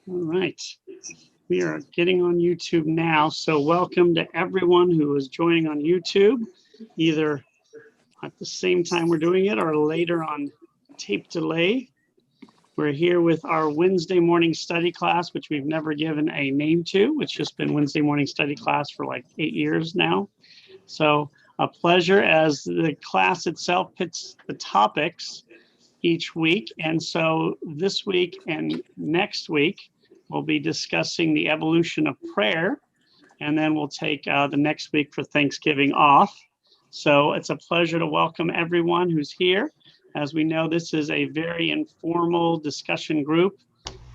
All right. We are getting on YouTube now. So welcome to everyone who is joining on YouTube, either at the same time we're doing it or later on tape delay. We're here with our Wednesday morning study class, which we've never given a name to. It's just been Wednesday morning study class for like 8 years now. So a pleasure as the class itself picks the topics each week. And so this week and next week, we'll be discussing the evolution of prayer. And then we'll take the next week for Thanksgiving off. So it's a pleasure to welcome everyone who's here. As we know, this is a very informal discussion group,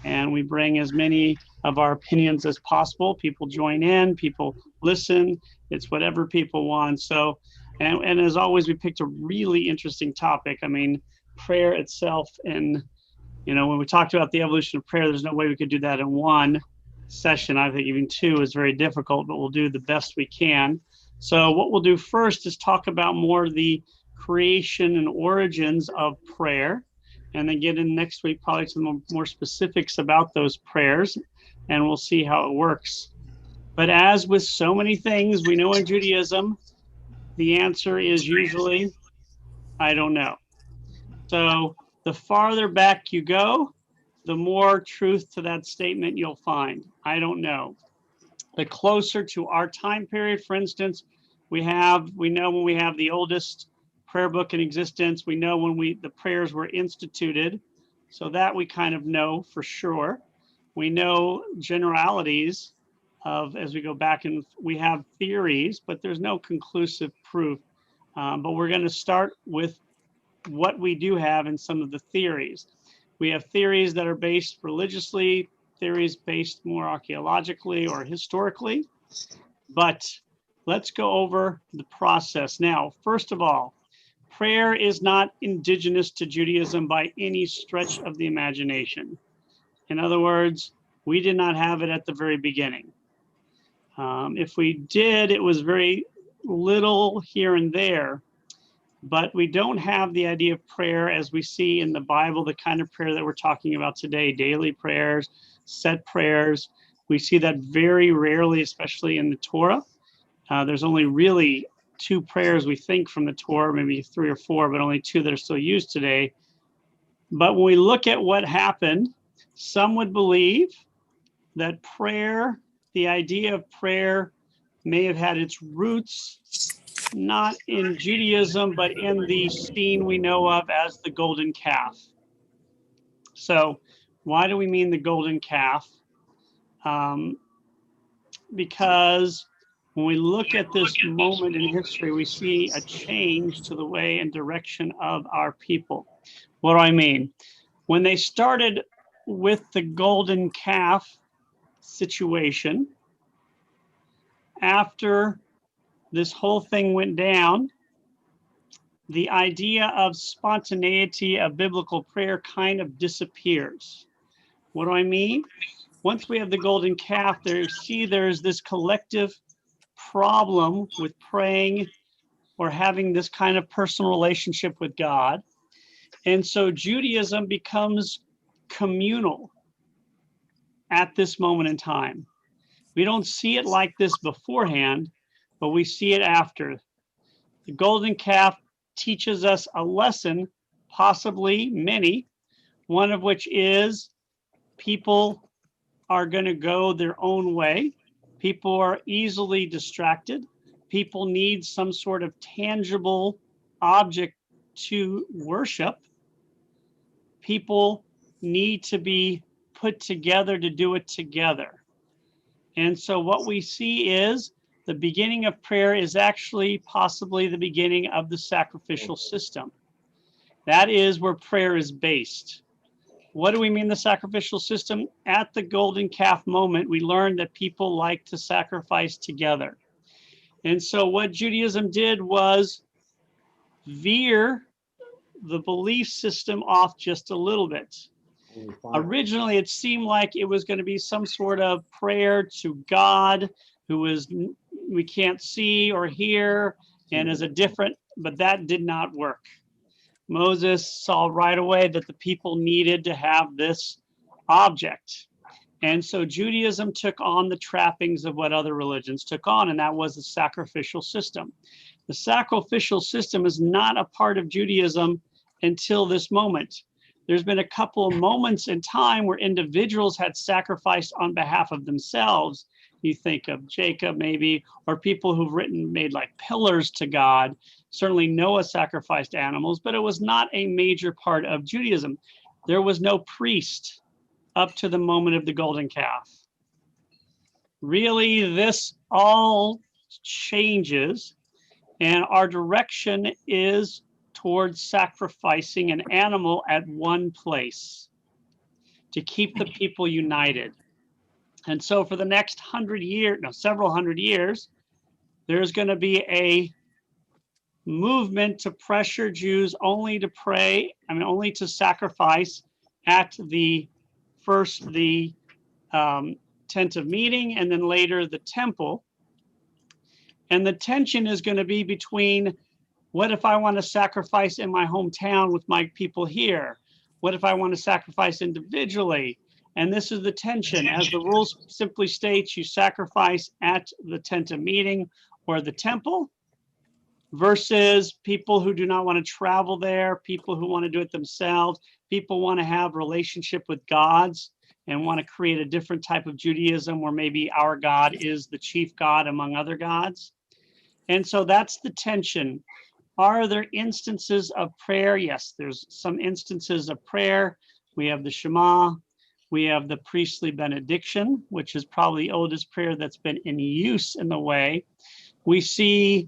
and we bring as many of our opinions as possible. People join in, people listen. It's whatever people want. So, and as always, we picked a really interesting topic. I mean, prayer itself, and when we talked about the evolution of prayer, there's no way we could do that in one session. I think even two is very difficult, but we'll do the best we can. So what we'll do first is talk about more the creation and origins of prayer, and then get in next week probably some more specifics about those prayers, and we'll see how it works. But as with so many things we know in Judaism, the answer is usually, I don't know. So the farther back you go, the more truth to that statement you'll find. I don't know. The closer to our time period, for instance, we know when we have the oldest prayer book in existence. We know when the prayers were instituted. So that we kind of know for sure. We know generalities of, as we go back, and we have theories, but there's no conclusive proof. But we're going to start with what we do have in some of the theories. We have theories that are based religiously, theories based more archaeologically or historically, but let's go over the process. Now, first of all, prayer is not indigenous to Judaism by any stretch of the imagination. In other words, we did not have it at the very beginning. If we did, it was very little here and there. But we don't have the idea of prayer as we see in the Bible, the kind of prayer that we're talking about today, daily prayers, set prayers. We see that very rarely, especially in the Torah. There's only really 2 prayers we think from the Torah, maybe 3 or 4, but only 2 that are still used today. But when we look at what happened, some would believe that prayer, the idea of prayer, may have had its roots not in Judaism, but in the scene we know of as the golden calf. So why do we mean the golden calf? Because when we look at this moment in history, we see a change to the way and direction of our people. What do I mean? When they started with the golden calf situation, after this whole thing went down, the idea of spontaneity of biblical prayer kind of disappears. What do I mean? Once we have the golden calf, there's this collective problem with praying or having this kind of personal relationship with God. And so Judaism becomes communal at this moment in time. We don't see it like this beforehand, but we see it after. The golden calf teaches us a lesson, possibly many, one of which is people are going to go their own way. People are easily distracted. People need some sort of tangible object to worship. People need to be put together to do it together. And so what we see is the beginning of prayer is actually possibly the beginning of the sacrificial system. That is where prayer is based. What do we mean the sacrificial system? At the golden calf moment, we learned that people like to sacrifice together. And so what Judaism did was veer the belief system off just a little bit. Originally, it seemed like it was going to be some sort of prayer to God who we can't see or hear and is a different, but that did not work. Moses saw right away that the people needed to have this object. And so Judaism took on the trappings of what other religions took on, and that was the sacrificial system. The sacrificial system is not a part of Judaism until this moment. There's been a couple of moments in time where individuals had sacrificed on behalf of themselves. You think of Jacob maybe, or people who've made like pillars to God. Certainly Noah sacrificed animals, but it was not a major part of Judaism. There was no priest up to the moment of the golden calf. Really, this all changes, and our direction is towards sacrificing an animal at one place to keep the people united. And so for the next several hundred years, there's going to be a movement to pressure Jews only to sacrifice at the tent of meeting, and then later the temple. And the tension is going to be between, what if I want to sacrifice in my hometown with my people here? What if I want to sacrifice individually? And this is the tension. As the rules simply states, you sacrifice at the tent of meeting or the temple, versus people who do not want to travel there, people who want to do it themselves, people want to have relationship with gods and want to create a different type of Judaism where maybe our God is the chief God among other gods. And so that's the tension. Are there instances of prayer? Yes, there's some instances of prayer. We have the Shema. We have the priestly benediction, which is probably the oldest prayer that's been in use in the way. We see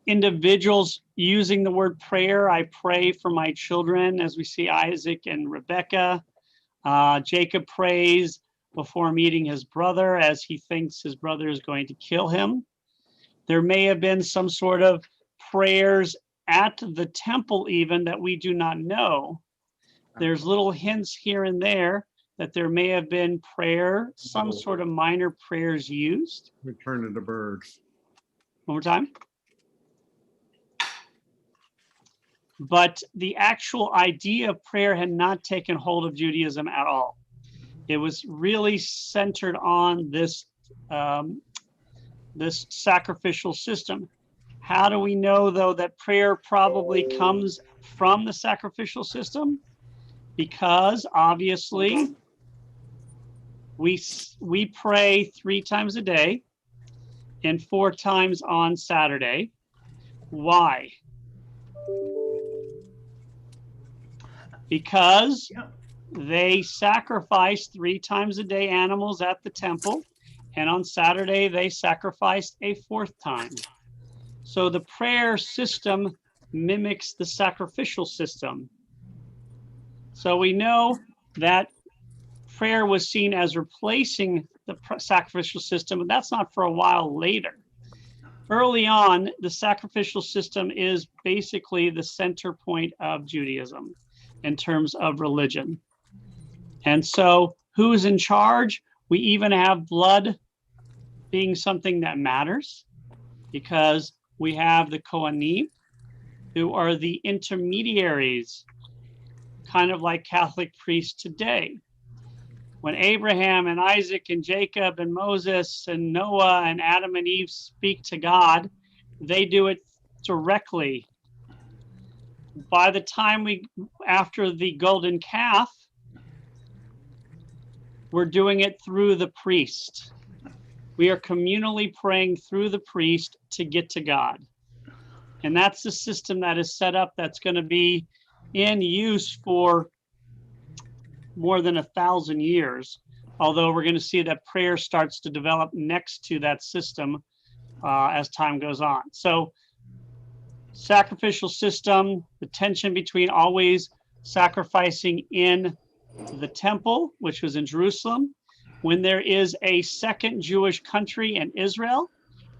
individuals using the word prayer. I pray for my children, as we see Isaac and Rebecca. Jacob prays before meeting his brother as he thinks his brother is going to kill him. There may have been some sort of prayers at the temple even that we do not know. There's little hints here and there that there may have been prayer, some sort of minor prayers used. We turn into birds. One more time. But the actual idea of prayer had not taken hold of Judaism at all. It was really centered on this sacrificial system. How do we know, though, that prayer probably comes from the sacrificial system? Because obviously we pray 3 times a day and 4 times on Saturday. Why? Because they sacrificed 3 times a day animals at the temple, and on Saturday they sacrificed a 4th time. So the prayer system mimics the sacrificial system. So we know that prayer was seen as replacing the sacrificial system, but that's not for a while later. Early on, the sacrificial system is basically the center point of Judaism in terms of religion. And so who's in charge? We even have blood being something that matters, because we have the Kohanim, who are the intermediaries, kind of like Catholic priests today. When Abraham and Isaac and Jacob and Moses and Noah and Adam and Eve speak to God, they do it directly. By the time after the golden calf, we're doing it through the priest. We are communally praying through the priest to get to God. And that's the system that is set up, that's going to be in use for more than 1,000 years. Although we're going to see that prayer starts to develop next to that system as time goes on. So sacrificial system, the tension between always sacrificing in the temple, which was in Jerusalem. When there is a second Jewish country in Israel,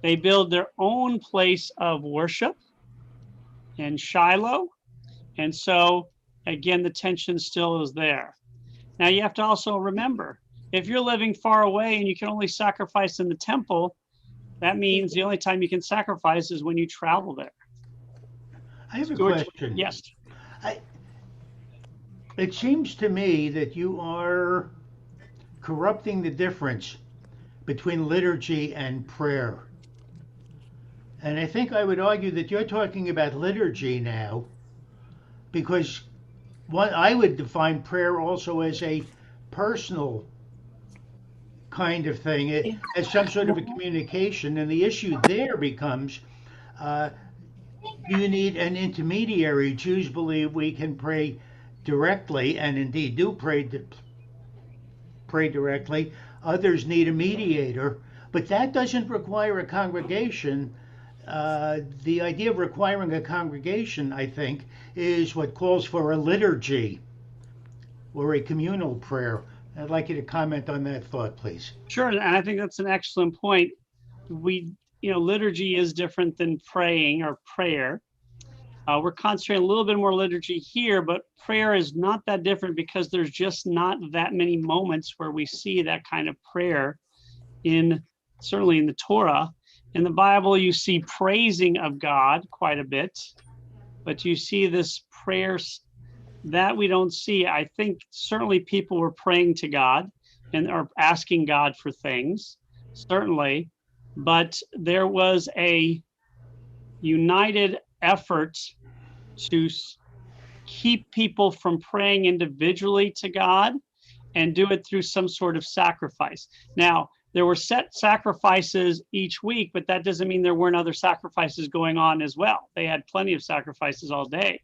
they build their own place of worship in Shiloh. And so, again, the tension still is there. Now, you have to also remember, if you're living far away and you can only sacrifice in the temple, that means the only time you can sacrifice is when you travel there. I have a question. Yes. It seems to me that you are corrupting the difference between liturgy and prayer. And I think I would argue that you're talking about liturgy now, because what I would define prayer also as a personal kind of thing, as some sort of a communication. And the issue there becomes, uh, do you need an intermediary? Jews believe we can pray directly, and indeed do pray directly. Others need a mediator, but that doesn't require a congregation. The idea of requiring a congregation, I think, is what calls for a liturgy or a communal prayer. I'd like you to comment on that thought, please. Sure, and I think that's an excellent point. Liturgy is different than praying or prayer. We're concentrating a little bit more liturgy here, but prayer is not that different because there's just not that many moments where we see that kind of prayer certainly in the Torah. In the Bible, you see praising of God quite a bit, but you see this prayer that we don't see. I think certainly people were praying to God and are asking God for things, certainly, but there was a united effort to keep people from praying individually to God and do it through some sort of sacrifice. Now, there were set sacrifices each week, but that doesn't mean there weren't other sacrifices going on as well. They had plenty of sacrifices all day.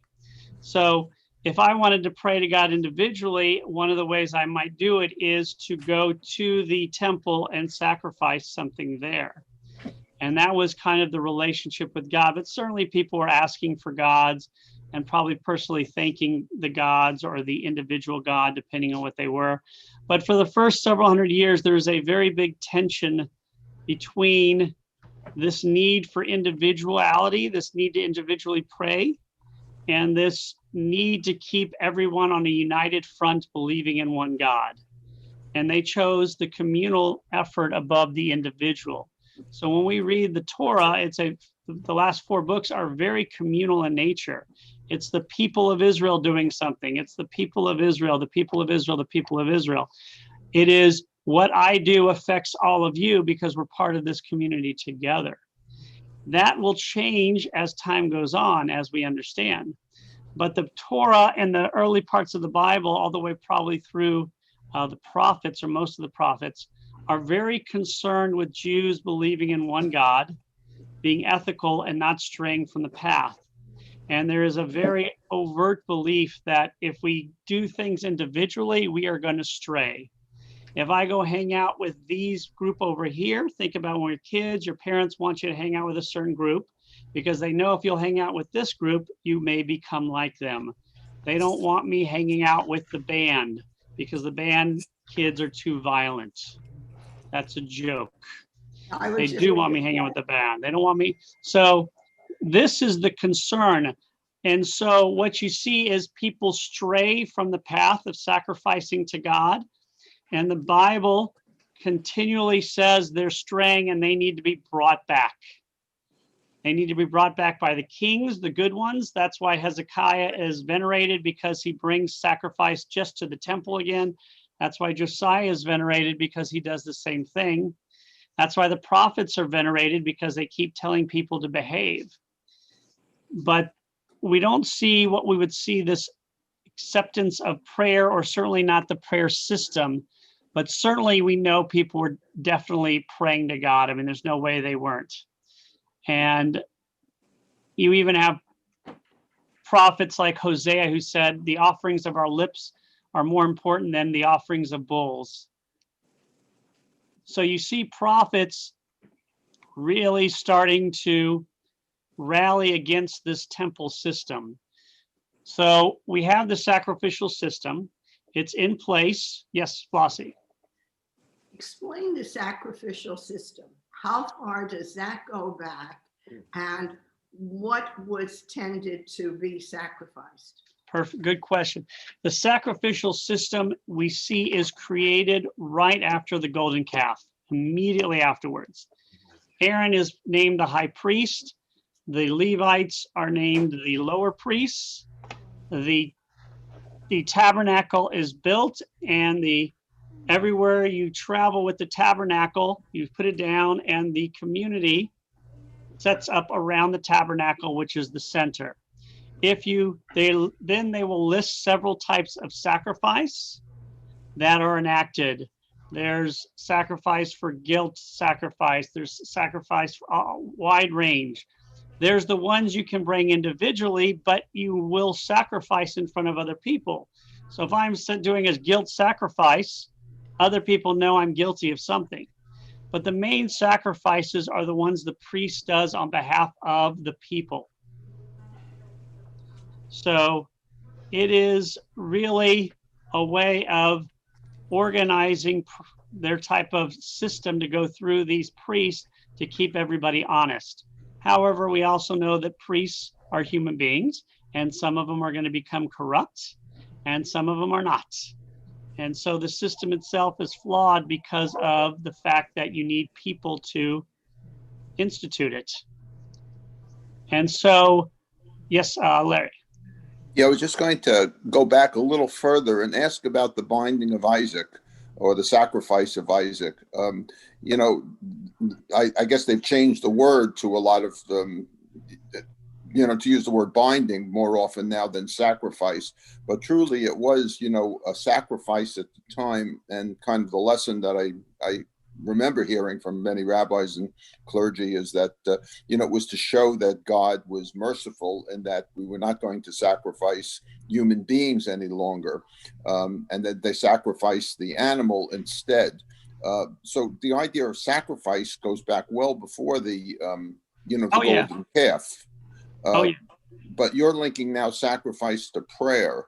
So if I wanted to pray to God individually, one of the ways I might do it is to go to the temple and sacrifice something there. And that was kind of the relationship with God. But certainly people were asking for gods and probably personally thanking the gods or the individual god, depending on what they were. But for the first several hundred years, there's a very big tension between this need for individuality, this need to individually pray, and this need to keep everyone on a united front believing in one God. And they chose the communal effort above the individual. So when we read the Torah, the last 4 books are very communal in nature. It's the people of Israel doing something. It's the people of Israel, the people of Israel, the people of Israel. It is what I do affects all of you because we're part of this community together. That will change as time goes on, as we understand. But the Torah and the early parts of the Bible, all the way probably through the prophets or most of the prophets, are very concerned with Jews believing in one God, being ethical and not straying from the path. And there is a very overt belief that if we do things individually, we are going to stray. If I go hang out with these group over here, think about when you're kids, your parents want you to hang out with a certain group because they know if you'll hang out with this group, you may become like them. They don't want me hanging out with the band because the band kids are too violent. That's a joke. They do want me hanging out with the band. They don't want me. So this is the concern. And so what you see is people stray from the path of sacrificing to God. And the Bible continually says they're straying and they need to be brought back. They need to be brought back by the kings, the good ones. That's why Hezekiah is venerated, because he brings sacrifice just to the temple again. That's why Josiah is venerated, because he does the same thing. That's why the prophets are venerated, because they keep telling people to behave. But we don't see what we would see this acceptance of prayer, or certainly not the prayer system. But certainly we know people were definitely praying to God. I mean, there's no way they weren't. And you even have prophets like Hosea who said the offerings of our lips are more important than the offerings of bulls. So you see prophets really starting to rally against this temple system. So we have the sacrificial system. It's in place. Yes, Flossie. Explain the sacrificial system. How far does that go back, and what was tended to be sacrificed? Perfect. Good question. The sacrificial system we see is created right after the golden calf, immediately afterwards. Aaron is named the high priest. The Levites are named the lower priests. The tabernacle is built, and the Everywhere you travel with the tabernacle, you put it down and the community sets up around the tabernacle, which is the center. Then they will list several types of sacrifice that are enacted. There's sacrifice for guilt sacrifice. There's sacrifice for a wide range. There's the ones you can bring individually, but you will sacrifice in front of other people. So if I'm doing a guilt sacrifice, other people know I'm guilty of something. But the main sacrifices are the ones the priest does on behalf of the people. So it is really a way of organizing their type of system to go through these priests to keep everybody honest. However, we also know that priests are human beings, and some of them are going to become corrupt, and some of them are not. And so the system itself is flawed because of the fact that you need people to institute it. And so, yes, Larry. Yeah, I was just going to go back a little further and ask about the binding of Isaac, or the sacrifice of Isaac. You know, I guess they've changed the word to a lot of you know, to use the word binding more often now than sacrifice. But truly it was, you know, a sacrifice at the time, and kind of the lesson that I remember hearing from many rabbis and clergy is that, you know, it was to show that God was merciful and that we were not going to sacrifice human beings any longer, and that they sacrificed the animal instead. So the idea of sacrifice goes back well before the, you know, the golden calf. But you're linking now sacrifice to prayer.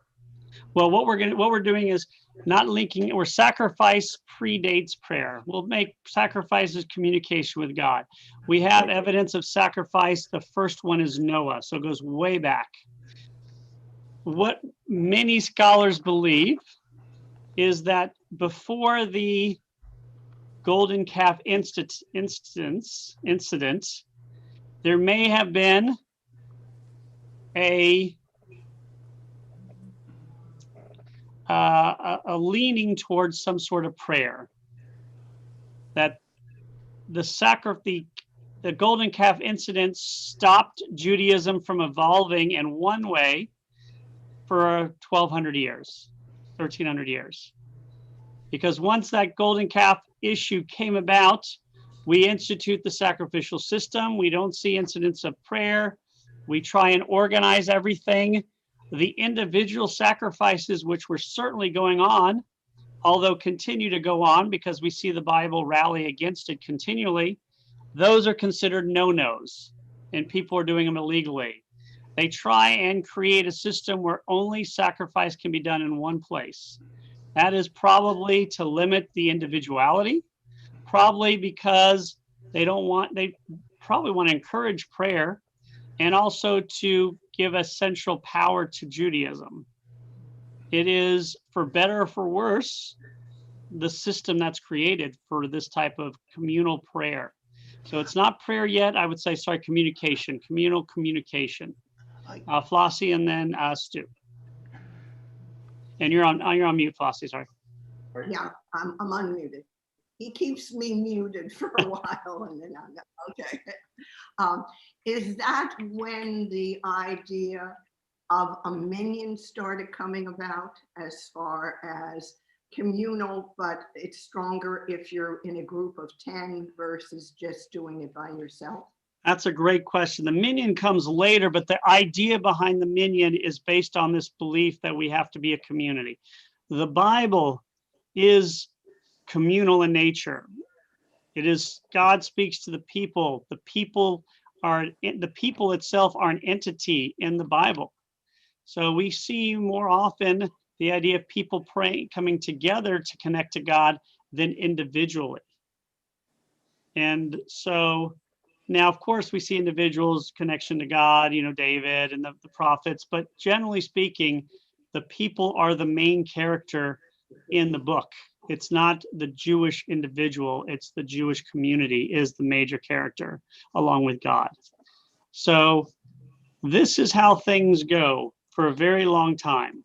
Well, what we're doing is not linking, or sacrifice predates prayer. We'll make sacrifices communication with God. We have evidence of sacrifice. The first one is Noah, so it goes way back. What many scholars believe is that before the golden calf incident, there may have been a leaning towards some sort of prayer, that the golden calf incident stopped Judaism from evolving in one way for 1,200 years, 1,300 years. Because once that golden calf issue came about, we institute the sacrificial system. We don't see incidents of prayer. We try and organize everything. The individual sacrifices, which were certainly going on, although continue to go on because we see the Bible rally against it continually, those are considered no-nos, and people are doing them illegally. They try and create a system where only sacrifice can be done in one place. That is probably to limit the individuality, probably because they probably want to encourage prayer, and also to give a central power to Judaism. It is, for better or for worse, the system that's created for this type of communal prayer. So it's not prayer yet. I would say, sorry, communication, communal communication. Flossie, and then Stu. And you're on mute, Flossie, sorry. Yeah, I'm unmuted. He keeps me muted for a while, and then I'm okay. Is that when the idea of a minyan started coming about, as far as communal, but it's stronger if you're in a group of 10 versus just doing it by yourself? That's a great question. The minyan comes later, but the idea behind the minyan is based on this belief that we have to be a community. The Bible is communal in nature. It is, God speaks to the people. The people itself are an entity in the Bible. So we see more often the idea of people praying, coming together to connect to God than individually. And so now, of course, we see individuals' connection to God, you know, David and the prophets, but generally speaking, the people are the main character in the book. It's not the Jewish individual, it's the Jewish community is the major character along with God. So this is how things go for a very long time.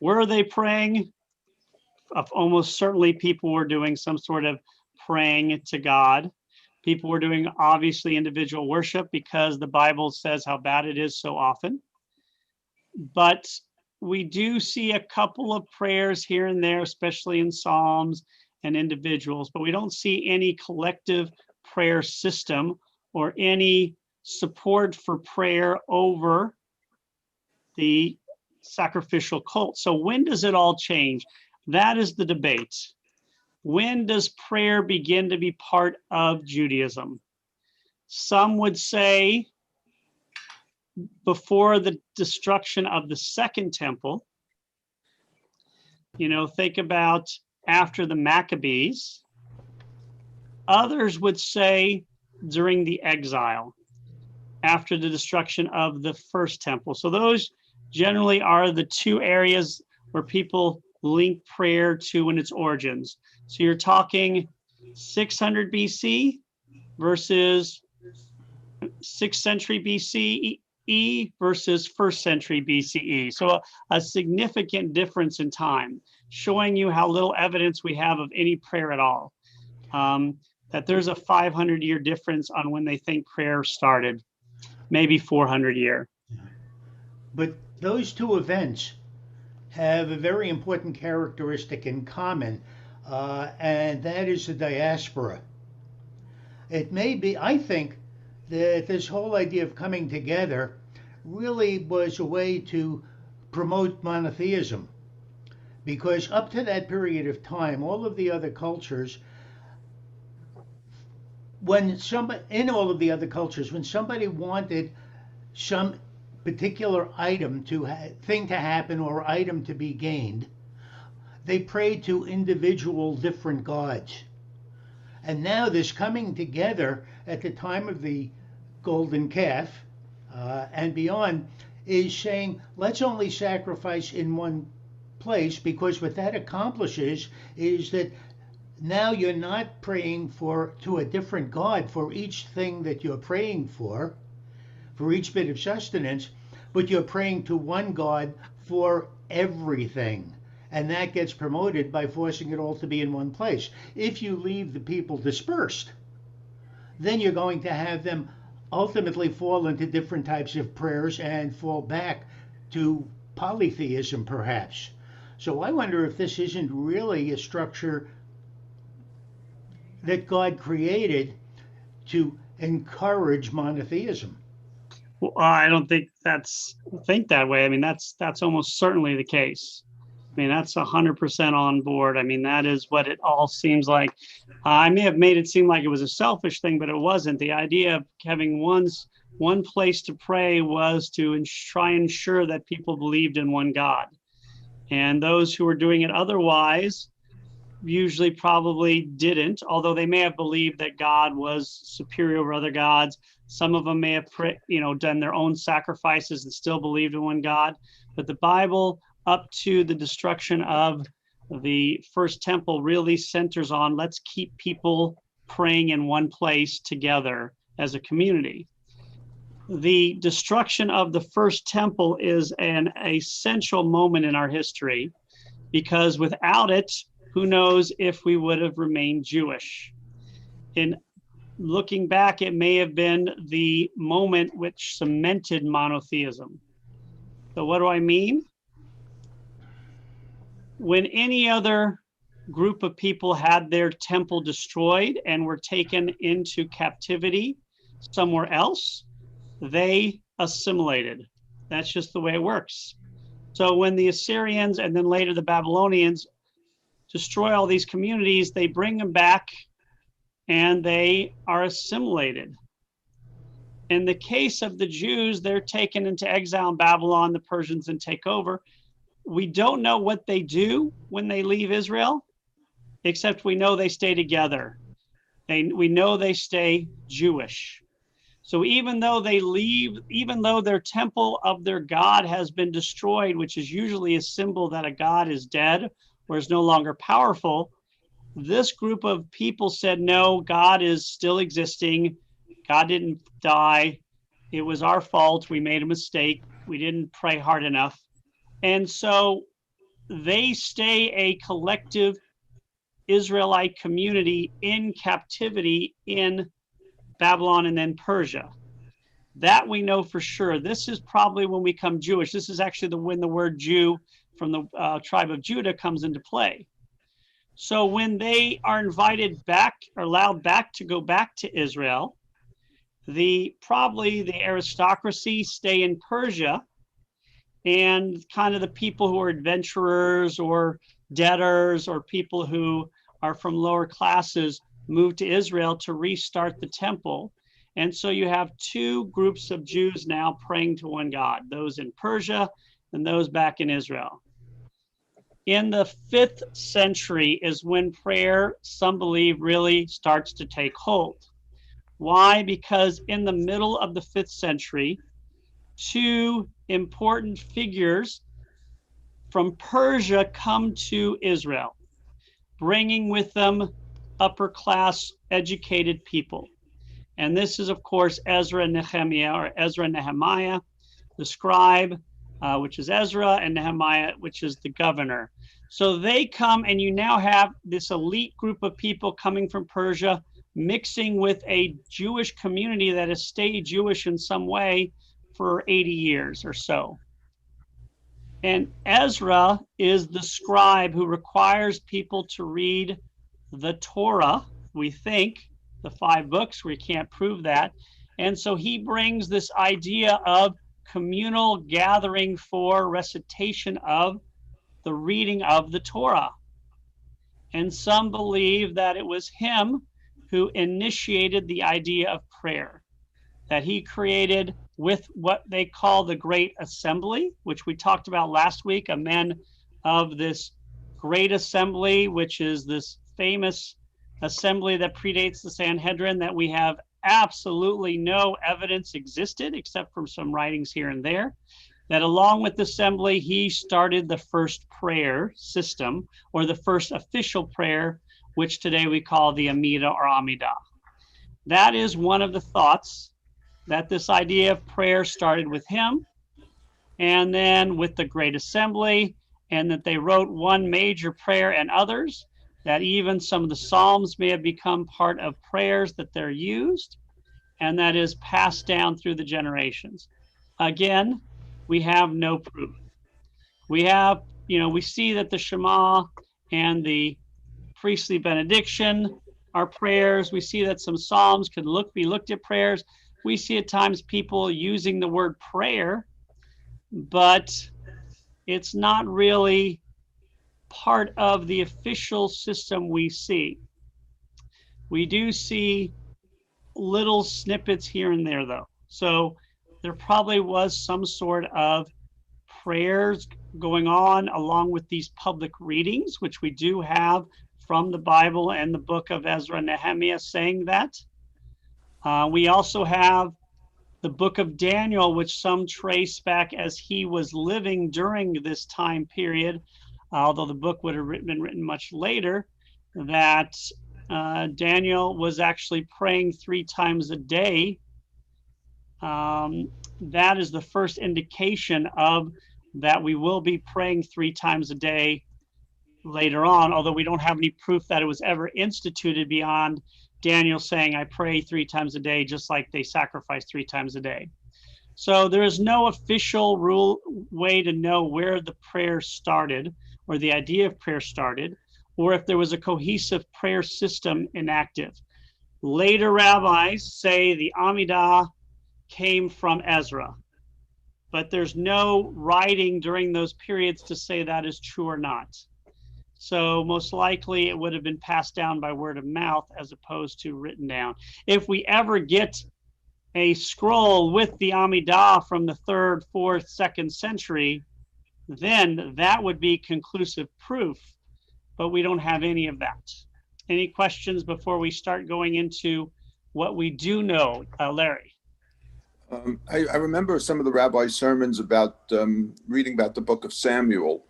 Were they praying almost certainly people were doing some sort of praying to God. People were doing obviously individual worship because the Bible says how bad it is so often. But we do see a couple of prayers here and there, especially in Psalms and individuals, but we don't see any collective prayer system or any support for prayer over the sacrificial cult. So when does it all change? That is the debate. When does prayer begin to be part of Judaism? Some would say before the destruction of the second temple. Think about after the Maccabees. Others would say during the exile, after the destruction of the first temple. So those generally are the two areas where people link prayer to in its origins. So you're talking 600 BC versus 6th century BCE versus 1st century BCE. So a significant difference in time, showing you how little evidence we have of any prayer at all. That there's a 500-year difference on when they think prayer started, maybe 400-year. But those two events have a very important characteristic in common, and that is the diaspora. It may be, I think, that this whole idea of coming together really was a way to promote monotheism, because up to that period of time, all of the other cultures, when somebody wanted some particular thing to happen or item to be gained, they prayed to individual different gods. And now this coming together at the time of the golden calf and beyond is saying, let's only sacrifice in one place, because what that accomplishes is that now you're not praying to a different God for each thing that you're praying for each bit of sustenance, but you're praying to one God for everything. And that gets promoted by forcing it all to be in one place. If you leave the people dispersed, then you're going to have them ultimately fall into different types of prayers and fall back to polytheism, perhaps. So I wonder if this isn't really a structure that God created to encourage monotheism. Well, I don't think that way. I mean, that's almost certainly the case. I mean, that's 100% on board. I mean, that is what it all seems like. I may have made it seem like it was a selfish thing, but it wasn't. The idea of having one place to pray was to try and ensure that people believed in one God. And those who were doing it otherwise usually probably didn't, although they may have believed that God was superior over other gods. Some of them may have done their own sacrifices and still believed in one God. But the Bible, up to the destruction of the first temple, really centers on let's keep people praying in one place together as a community. The destruction of the first temple is an essential moment in our history, because without it, who knows if we would have remained Jewish. In looking back, it may have been the moment which cemented monotheism. So what do I mean? When any other group of people had their temple destroyed and were taken into captivity somewhere else, they assimilated. That's just the way it works. So when the Assyrians and then later the Babylonians destroy all these communities, they bring them back and they are assimilated. In the case of the Jews, they're taken into exile in Babylon, the Persians then take over. We don't know what they do when they leave Israel, except we know they stay together. We know they stay Jewish. So even though they leave, even though their temple of their God has been destroyed, which is usually a symbol that a God is dead or is no longer powerful, this group of people said, no, God is still existing. God didn't die. It was our fault. We made a mistake. We didn't pray hard enough. And so they stay a collective Israelite community in captivity in Babylon and then Persia. That we know for sure. This is probably when we become Jewish. This is actually when the word Jew from the tribe of Judah comes into play. So when they are invited back or allowed back to go back to Israel, probably the aristocracy stay in Persia, and kind of the people who are adventurers or debtors or people who are from lower classes move to Israel to restart the temple. And so you have two groups of Jews now praying to one God, those in Persia and those back in Israel. In the 5th century is when prayer, some believe, really starts to take hold. Why? Because in the middle of the 5th century, two important figures from Persia come to Israel, bringing with them upper class educated people. And this is, of course, Ezra and Nehemiah, or Ezra and Nehemiah, the scribe, which is Ezra, and Nehemiah, which is the governor. So they come, and you now have this elite group of people coming from Persia, mixing with a Jewish community that has stayed Jewish in some way for 80 years or so. And Ezra is the scribe who requires people to read the Torah, we think, the 5 books. We can't prove that. And so he brings this idea of communal gathering for recitation of the reading of the Torah. And some believe that it was him who initiated the idea of prayer, that he created with what they call the Great Assembly, which we talked about last week, a men of this Great Assembly, which is this famous assembly that predates the Sanhedrin that we have absolutely no evidence existed except from some writings here and there, that along with the assembly, he started the first prayer system, or the first official prayer, which today we call the Amidah or Amidah. That is one of the thoughts, that this idea of prayer started with him, and then with the Great Assembly, and that they wrote one major prayer and others, that even some of the Psalms may have become part of prayers that they're used, and that is passed down through the generations. Again, we have no proof. We have, we see that the Shema and the priestly benediction are prayers. We see that some Psalms could be looked at prayers. We see at times people using the word prayer, but it's not really part of the official system we see. We do see little snippets here and there, though. So there probably was some sort of prayers going on along with these public readings, which we do have from the Bible and the book of Ezra and Nehemiah saying that. We also have the book of Daniel, which some trace back as he was living during this time period, although the book would have been written much later, that Daniel was actually praying 3 times a day. That is the first indication of that we will be praying 3 times a day later on, although we don't have any proof that it was ever instituted beyond Daniel saying, I pray 3 times a day, just like they sacrifice 3 times a day. So there is no official way to know where the prayer started, or the idea of prayer started, or if there was a cohesive prayer system inactive. Later rabbis say the Amidah came from Ezra, but there's no writing during those periods to say that is true or not. So most likely it would have been passed down by word of mouth as opposed to written down. If we ever get a scroll with the Amidah from the 3rd, 4th, 2nd century, then that would be conclusive proof, but we don't have any of that. Any questions before we start going into what we do know, Larry? I remember some of the rabbi's sermons about reading about the book of Samuel,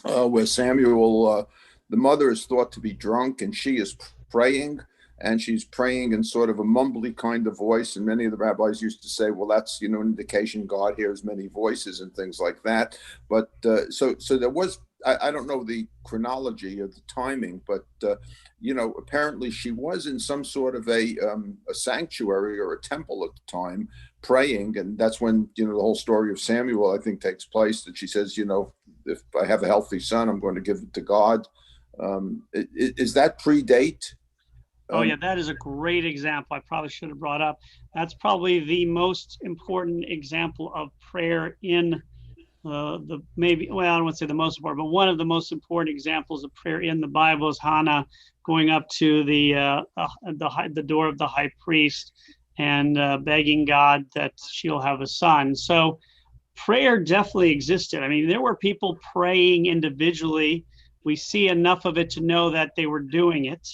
where Samuel, the mother is thought to be drunk and she is praying, and she's praying in sort of a mumbly kind of voice. And many of the rabbis used to say, well, that's, an indication God hears many voices and things like that. But so there was I don't know the chronology of the timing, but apparently she was in some sort of a sanctuary or a temple at the time praying, and that's when the whole story of Samuel, I think, takes place. That she says, if I have a healthy son, I'm going to give it to God. Is that predate? Oh yeah, that is a great example. I probably should have brought up. That's probably the most important example of prayer in I don't want to say the most important, but one of the most important examples of prayer in the Bible is Hannah going up to the door of the high priest and begging God that she'll have a son. So prayer definitely existed. I mean, there were people praying individually. We see enough of it to know that they were doing it,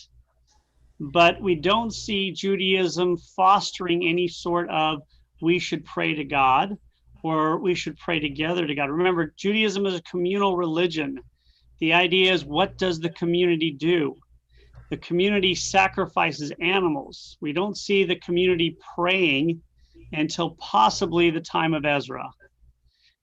but we don't see Judaism fostering any sort of we should pray to God or we should pray together to God. Remember, Judaism is a communal religion. The idea is, what does the community do? The community sacrifices animals. We don't see the community praying until possibly the time of Ezra.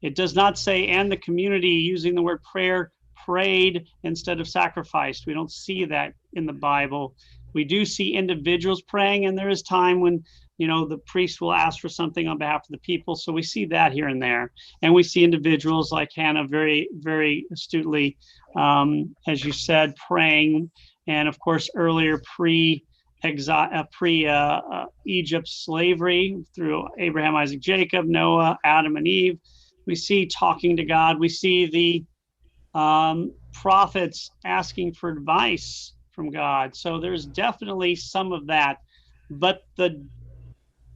It does not say, and the community, using the word prayer, prayed instead of sacrificed. We don't see that in the Bible. We do see individuals praying, and there is time when the priest will ask for something on behalf of the people. So we see that here and there. And we see individuals like Hannah very, very astutely, as you said, praying. And of course, earlier pre-Egypt slavery through Abraham, Isaac, Jacob, Noah, Adam, and Eve. We see talking to God. We see the prophets asking for advice from God. So there's definitely some of that. But the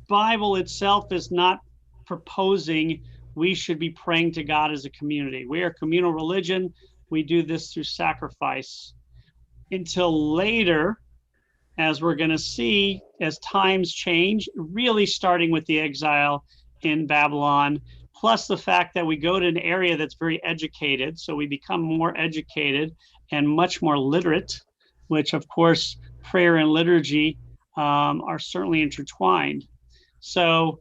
Bible itself is not proposing we should be praying to God as a community. We are a communal religion. We do this through sacrifice. Until later, as we're going to see, as times change, really starting with the exile in Babylon, plus the fact that we go to an area that's very educated, so we become more educated and much more literate, which of course prayer and liturgy are certainly intertwined. So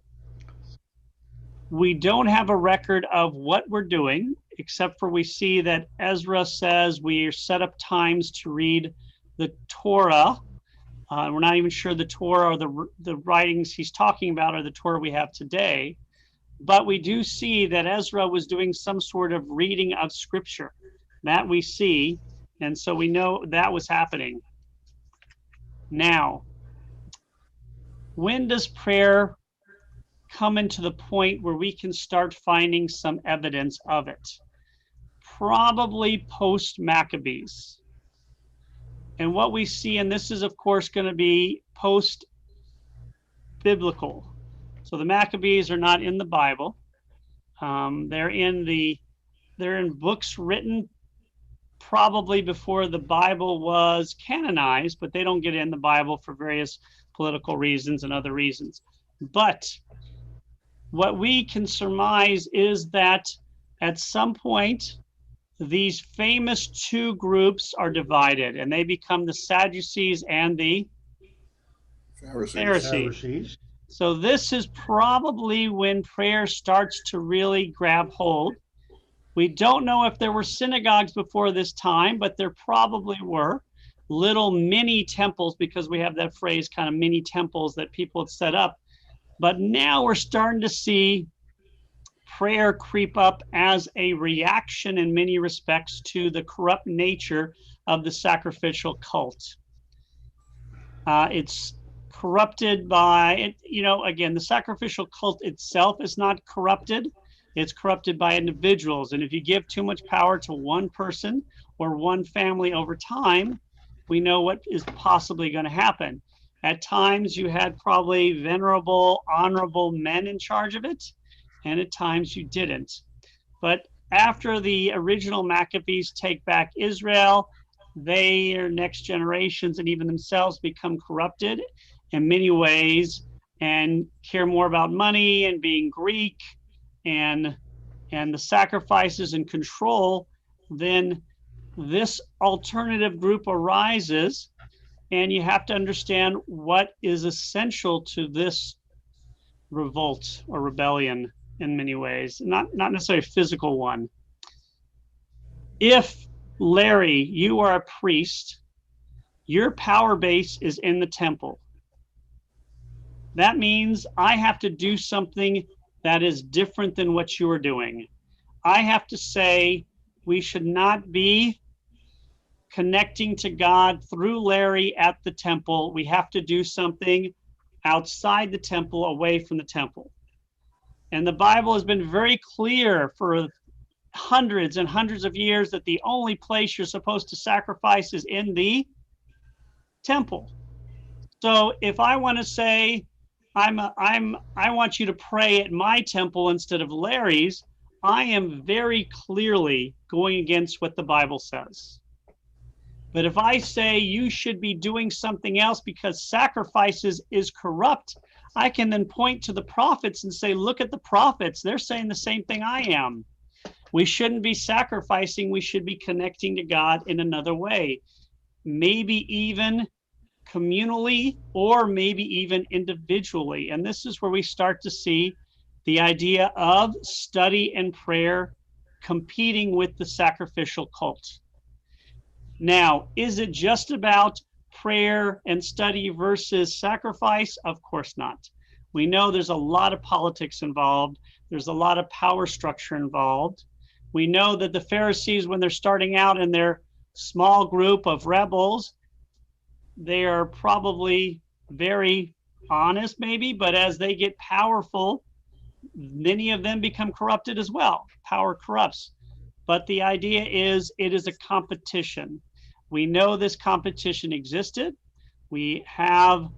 we don't have a record of what we're doing, except for we see that Ezra says we set up times to read the Torah. We're not even sure the Torah or the writings he's talking about are the Torah we have today. But we do see that Ezra was doing some sort of reading of scripture. That we see. And so we know that was happening. Now, when does prayer come into the point where we can start finding some evidence of it? Probably post Maccabees. And what we see, and this is of course going to be post biblical. So the Maccabees are not in the Bible. They're in books written probably before the Bible was canonized, but they don't get in the Bible for various political reasons and other reasons. But what we can surmise is that at some point, these famous two groups are divided, and they become the Sadducees and the Pharisees. So this is probably when prayer starts to really grab hold. We don't know if there were synagogues before this time, but there probably were little mini temples, because we have that phrase, kind of mini temples that people had set up. But now we're starting to see prayer creep up as a reaction in many respects to the corrupt nature of the sacrificial cult. It's corrupted by, again, the sacrificial cult itself is not corrupted. It's corrupted by individuals. And if you give too much power to one person or one family over time, we know what is possibly going to happen. At times you had probably venerable, honorable men in charge of it, and at times you didn't. But after the original Maccabees take back Israel, their next generations and even themselves become corrupted in many ways and care more about money and being Greek and the sacrifices and control. Then this alternative group arises, and you have to understand what is essential to this revolt or rebellion in many ways, not necessarily a physical one. If, Larry, you are a priest, your power base is in the temple. That means I have to do something that is different than what you are doing. I have to say we should not be connecting to God through Larry at the temple. We have to do something outside the temple, away from the temple. And the Bible has been very clear for hundreds and hundreds of years that the only place you're supposed to sacrifice is in the temple. So if I want to say, I want you to pray at my temple instead of Larry's, I am very clearly going against what the Bible says. But if I say you should be doing something else because sacrifices is corrupt, I can then point to the prophets and say, look at the prophets. They're saying the same thing I am. We shouldn't be sacrificing. We should be connecting to God in another way, maybe even communally or maybe even individually. And this is where we start to see the idea of study and prayer competing with the sacrificial cult. Now, is it just about prayer and study versus sacrifice? Of course not. We know there's a lot of politics involved. There's a lot of power structure involved. We know that the Pharisees, when they're starting out in their small group of rebels, they are probably very honest maybe, but as they get powerful, many of them become corrupted as well. Power corrupts. But the idea is it is a competition. We know this competition existed. We have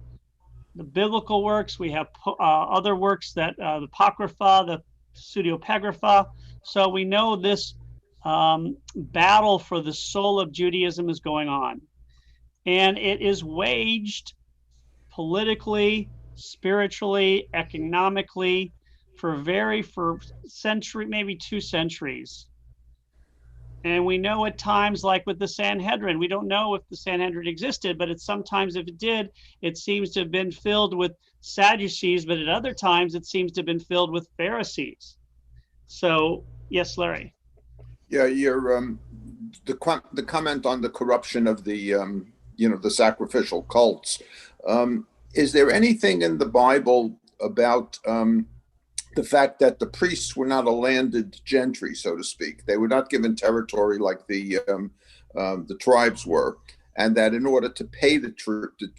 the biblical works. We have other works that the Apocrypha, the Pseudepigrapha. So we know this battle for the soul of Judaism is going on. And it is waged politically, spiritually, economically for century, maybe 2 centuries. And we know at times, like with the Sanhedrin, we don't know if the Sanhedrin existed, but it's sometimes if it did, it seems to have been filled with Sadducees, but at other times it seems to have been filled with Pharisees. So, yes, Larry. Yeah, the comment on the corruption of the the sacrificial cults. Is there anything in the Bible about the fact that the priests were not a landed gentry, so to speak? They were not given territory like the tribes were, and that in order to pay the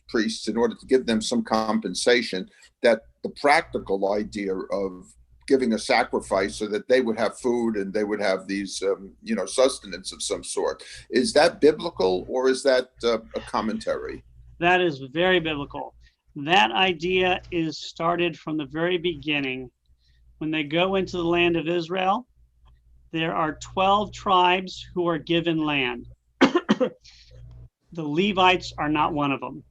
priests, in order to give them some compensation, that the practical idea of giving a sacrifice so that they would have food and they would have these, sustenance of some sort. Is that biblical or is that a commentary? That is very biblical. That idea is started from the very beginning. When they go into the land of Israel, there are 12 tribes who are given land. The Levites are not one of them.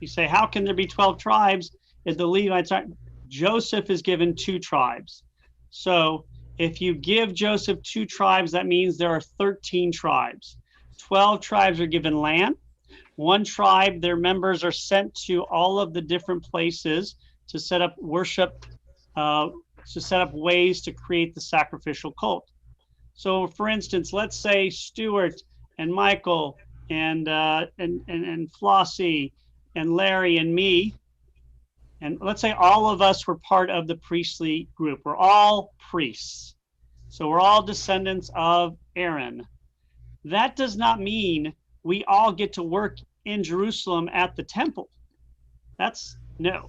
You say, how can there be 12 tribes if the Levites aren't? Joseph is given 2 tribes. So if you give Joseph 2 tribes, that means there are 13 tribes. 12 tribes are given land. 1 tribe, their members are sent to all of the different places to set up worship, to set up ways to create the sacrificial cult. So for instance, let's say Stuart and Michael and Flossie and Larry and me, and let's say all of us were part of the priestly group. We're all priests. So we're all descendants of Aaron. That does not mean we all get to work in Jerusalem at the temple. No.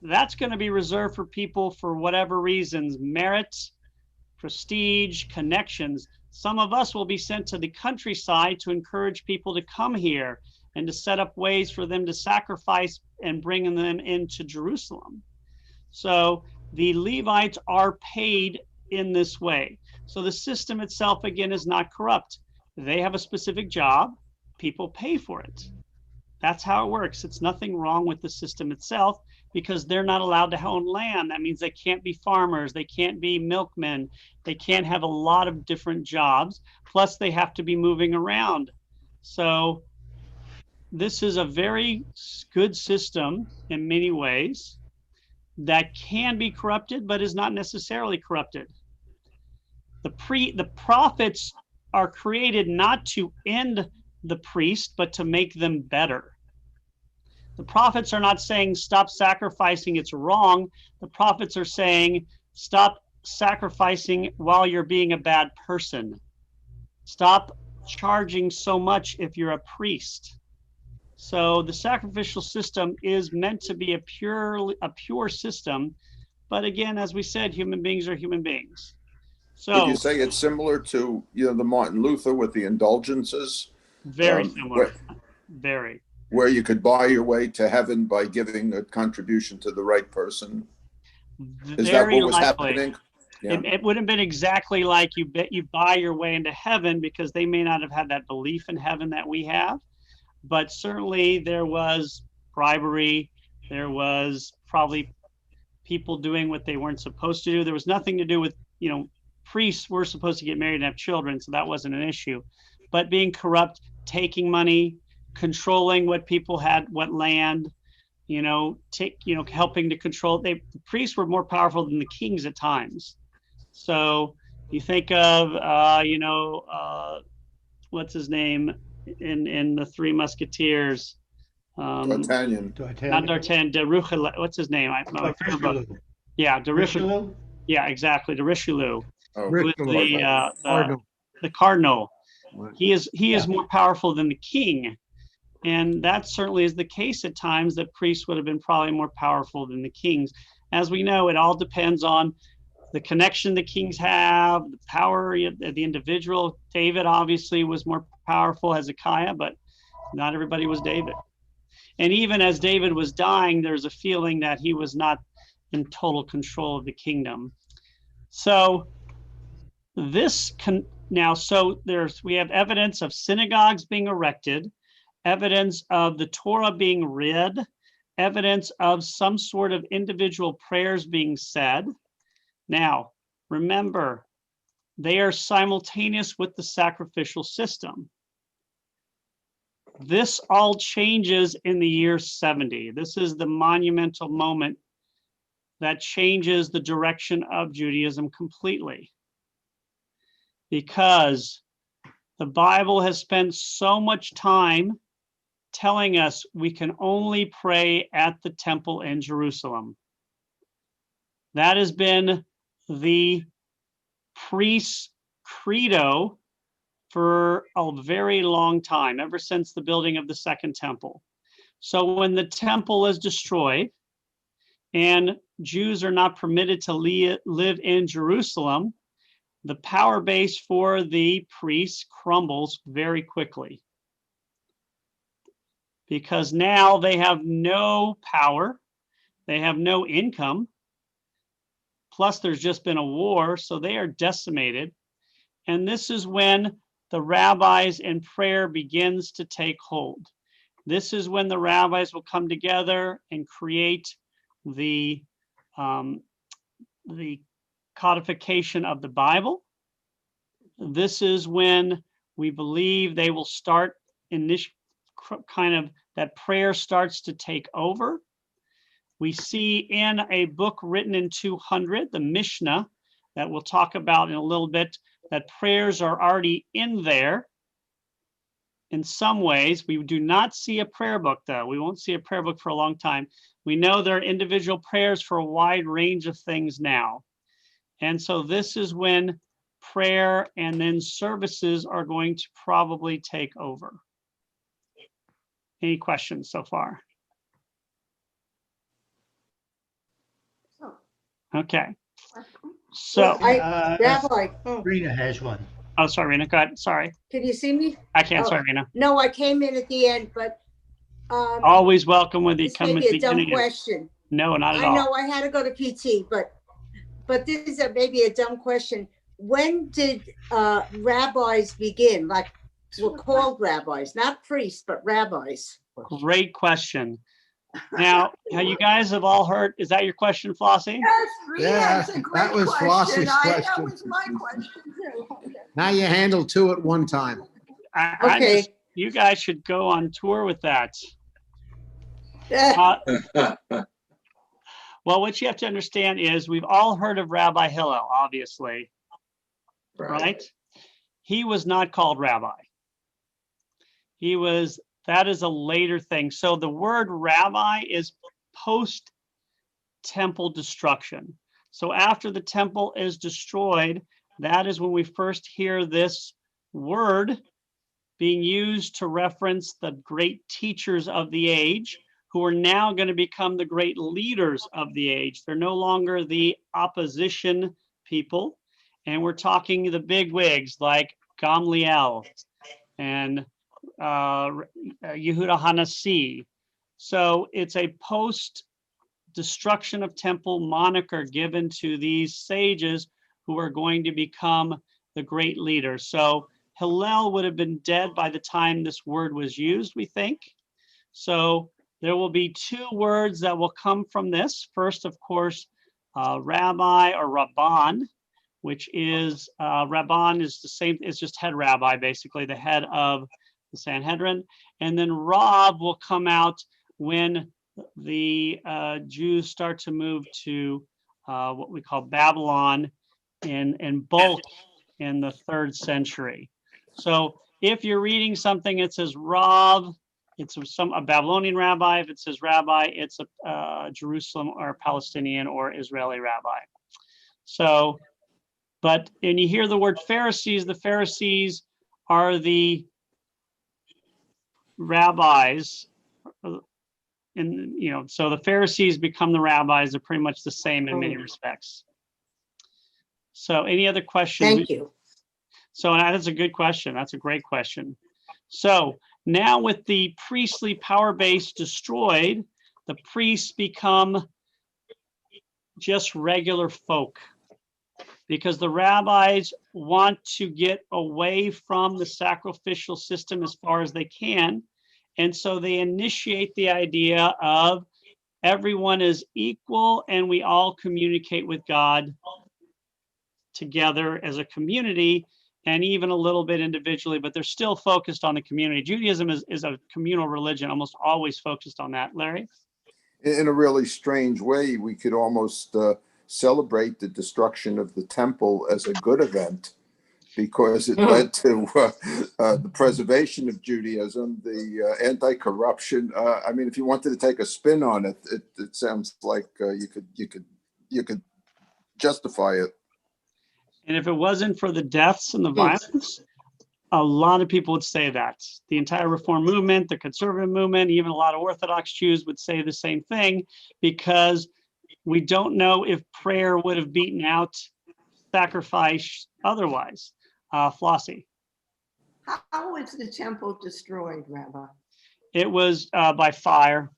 That's going to be reserved for people for whatever reasons, merit, prestige, connections. Some of us will be sent to the countryside to encourage people to come here and to set up ways for them to sacrifice and bringing them into Jerusalem. So the Levites are paid in this way. So the system itself, again, is not corrupt. They have a specific job. People pay for it. That's how it works. It's nothing wrong with the system itself because they're not allowed to own land. That means they can't be farmers. They can't be milkmen. They can't have a lot of different jobs. Plus, they have to be moving around. So this is a very good system in many ways that can be corrupted, but is not necessarily corrupted. The prophets are created not to end the priest, but to make them better. The prophets are not saying stop sacrificing, it's wrong. The prophets are saying stop sacrificing while you're being a bad person. Stop charging so much if you're a priest. So the sacrificial system is meant to be a pure system. But again, as we said, human beings are human beings. Would So you say it's similar to, the Martin Luther with the indulgences? very similar, very. Where you could buy your way to heaven by giving a contribution to the right person? Is that Very what was likely. happening? Yeah. It would have been exactly like you buy your way into heaven, because they may not have had that belief in heaven that we have. But certainly there was bribery. There was probably people doing what they weren't supposed to do. There was nothing to do with, priests were supposed to get married and have children, so that wasn't an issue. But being corrupt, taking money, controlling what people had, what land, helping to control. The priests were more powerful than the kings at times. So you think of, what's his name in the Three Musketeers? D'Artagnan. Not D'Artagnan, de Richelieu. What's his name? Yeah, de Richelieu. Yeah, exactly, de Richelieu. Oh, With the cardinal. He is more powerful than the king. And that certainly is the case at times, that priests would have been probably more powerful than the kings. As we know, it all depends on the connection the kings have, the power of the individual. David obviously was more powerful, Hezekiah, but not everybody was David. And even as David was dying, there's a feeling that he was not in total control of the kingdom. So we have evidence of synagogues being erected, evidence of the Torah being read, evidence of some sort of individual prayers being said. Now, remember, they are simultaneous with the sacrificial system. This all changes in the year 70. This is the monumental moment that changes the direction of Judaism completely. Because the Bible has spent so much time telling us we can only pray at the temple in Jerusalem. That has been the priest's credo for a very long time, ever since the building of the Second Temple. So when the temple is destroyed and Jews are not permitted to live in Jerusalem, the power base for the priests crumbles very quickly. Because now they have no power, they have no income, plus there's just been a war, so they are decimated. And this is when the rabbis and prayer begins to take hold. This is when the rabbis will come together and create the codification of the Bible. This is when we believe they will start in this kind of, that prayer starts to take over. We see in a book written in 200, the Mishnah, that we'll talk about in a little bit, that prayers are already in there in some ways. We do not see a prayer book, though. We won't see a prayer book for a long time. We know there are individual prayers for a wide range of things now. And so this is when prayer and then services are going to probably take over. Any questions so far? Okay. So, Rabbi, Rena has one. oh, sorry, Rena, go ahead. Sorry. can you see me? I can't, Oh. sorry, Rena. No, I came in at the end, but Always welcome when you this come may at be the a dumb beginning. question. No, not at I all. know I had to go to PT, but this is maybe a dumb question. When did rabbis begin? Like, we're called rabbis, not priests, but rabbis. Great question. Now, you guys have all heard, is that your question, Flossie? Yes, Rita, Yeah, it's a great that was question. Flossie's That question. was my question too. Okay. Now you handle two at one time. Okay. You guys should go on tour with that. Well, what you have to understand is we've all heard of Rabbi Hillel, obviously. right? He was not called rabbi. That is a later thing. So the word rabbi is post temple destruction. So after the temple is destroyed, that is when we first hear this word being used to reference the great teachers of the age, who are now going to become the great leaders of the age. They're no longer the opposition people. And we're talking the big wigs like Gamliel and Yehuda Hanassi. So it's a post destruction of temple moniker given to these sages who are going to become the great leaders. So Hillel would have been dead by the time this word was used, we think. So there will be two words that will come from this. First, of course, rabbi or rabban, which is, rabban is the same, it's just head rabbi, basically the head of the Sanhedrin. And then Rav will come out when the Jews start to move to what we call Babylon in bulk in the 3rd century. So if you're reading something, it says Rav, it's a Babylonian rabbi. If it says rabbi, it's a Jerusalem or Palestinian or Israeli rabbi. So, but when you hear the word Pharisees, the Pharisees are the rabbis. And, you know, so the Pharisees become the rabbis. They're pretty much the same in many respects. So any other questions? Thank you. So that's a good question. That's a great question. So now with the priestly power base destroyed, the priests become just regular folk, because the rabbis want to get away from the sacrificial system as far as they can. And so they initiate the idea of everyone is equal and we all communicate with God together as a community, and even a little bit individually, but they're still focused on the community. Judaism is a communal religion, almost always focused on that. Larry? In a really strange way, we could almost celebrate the destruction of the temple as a good event, because it led to the preservation of Judaism, the anti-corruption. I mean, if you wanted to take a spin on it, it sounds like you could justify it. And if it wasn't for the deaths and the violence, a lot of people would say that. The entire Reform movement, the conservative movement, even a lot of Orthodox Jews would say the same thing, because we don't know if prayer would have beaten out sacrifice otherwise. Flossie? How was the temple destroyed, Rabbi? It was by fire.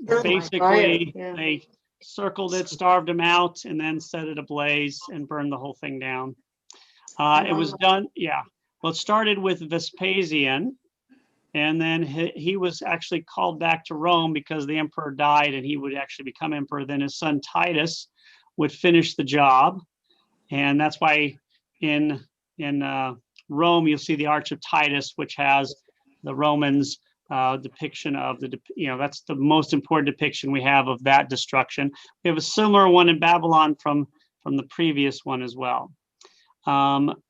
Basically, fire, yeah. they circled it, starved them out, and then set it ablaze and burned the whole thing down. It was done, yeah. Well, it started with Vespasian, and then he was actually called back to Rome because the emperor died and he would actually become emperor. Then his son Titus would finish the job. And that's why in Rome, you'll see the Arch of Titus, which has the Romans depiction of that's the most important depiction we have of that destruction. We have a similar one in Babylon from the previous one as well.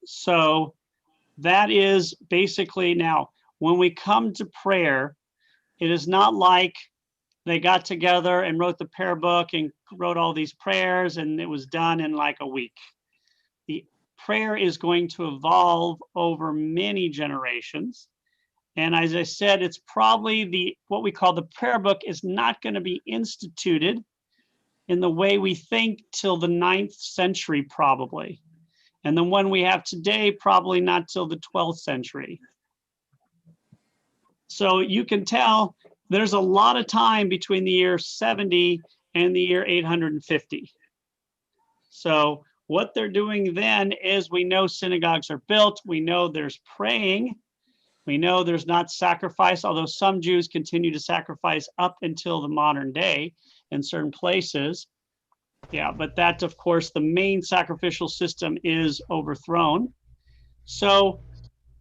So that is basically, now when we come to prayer, it is not like they got together and wrote the prayer book and wrote all these prayers and it was done in like a week. The prayer is going to evolve over many generations. And as I said, it's probably what we call the prayer book is not going to be instituted in the way we think till the 9th century, probably. And the one we have today, probably not till the 12th century. So you can tell there's a lot of time between the year 70 and the year 850. So what they're doing then is, we know synagogues are built. We know there's praying. We know there's not sacrifice, although some Jews continue to sacrifice up until the modern day in certain places. Yeah, but that, of course, the main sacrificial system is overthrown. So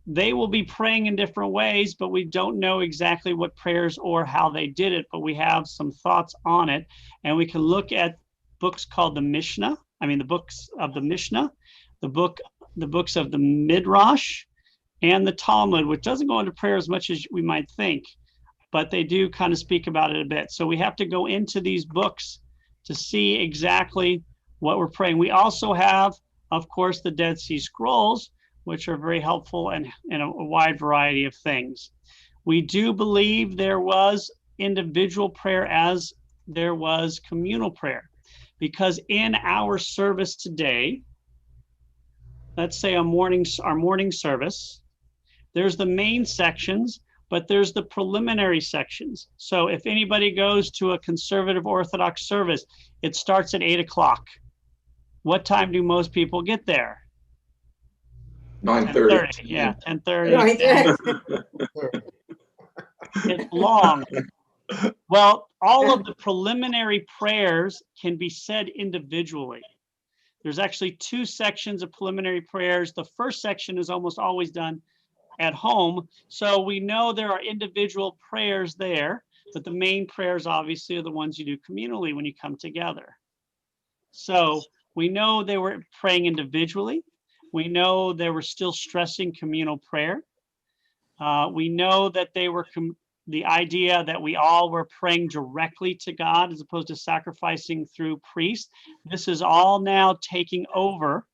they will be praying in different ways, but we don't know exactly what prayers or how they did it, but we have some thoughts on it. And we can look at books called the books of the Mishnah, the book the books of the Midrash and the Talmud, which doesn't go into prayer as much as we might think, but they do kind of speak about it a bit. So we have to go into these books to see exactly what we're praying. We also have, of course, the Dead Sea Scrolls, which are very helpful in a wide variety of things. We do believe there was individual prayer as there was communal prayer, because in our service today, let's say our morning service, there's the main sections, but there's the preliminary sections. So if anybody goes to a conservative Orthodox service, it starts at 8 o'clock. What time do most people get there? 9:30. Yeah, 10:30. Right. It's long. Well, all of the preliminary prayers can be said individually. There's actually 2 sections of preliminary prayers. The first section is almost always done at home. So we know there are individual prayers there, but the main prayers obviously are the ones you do communally when you come together. So we know they were praying individually. We know they were still stressing communal prayer. We know that they were the idea that we all were praying directly to God as opposed to sacrificing through priests. This is all now taking over.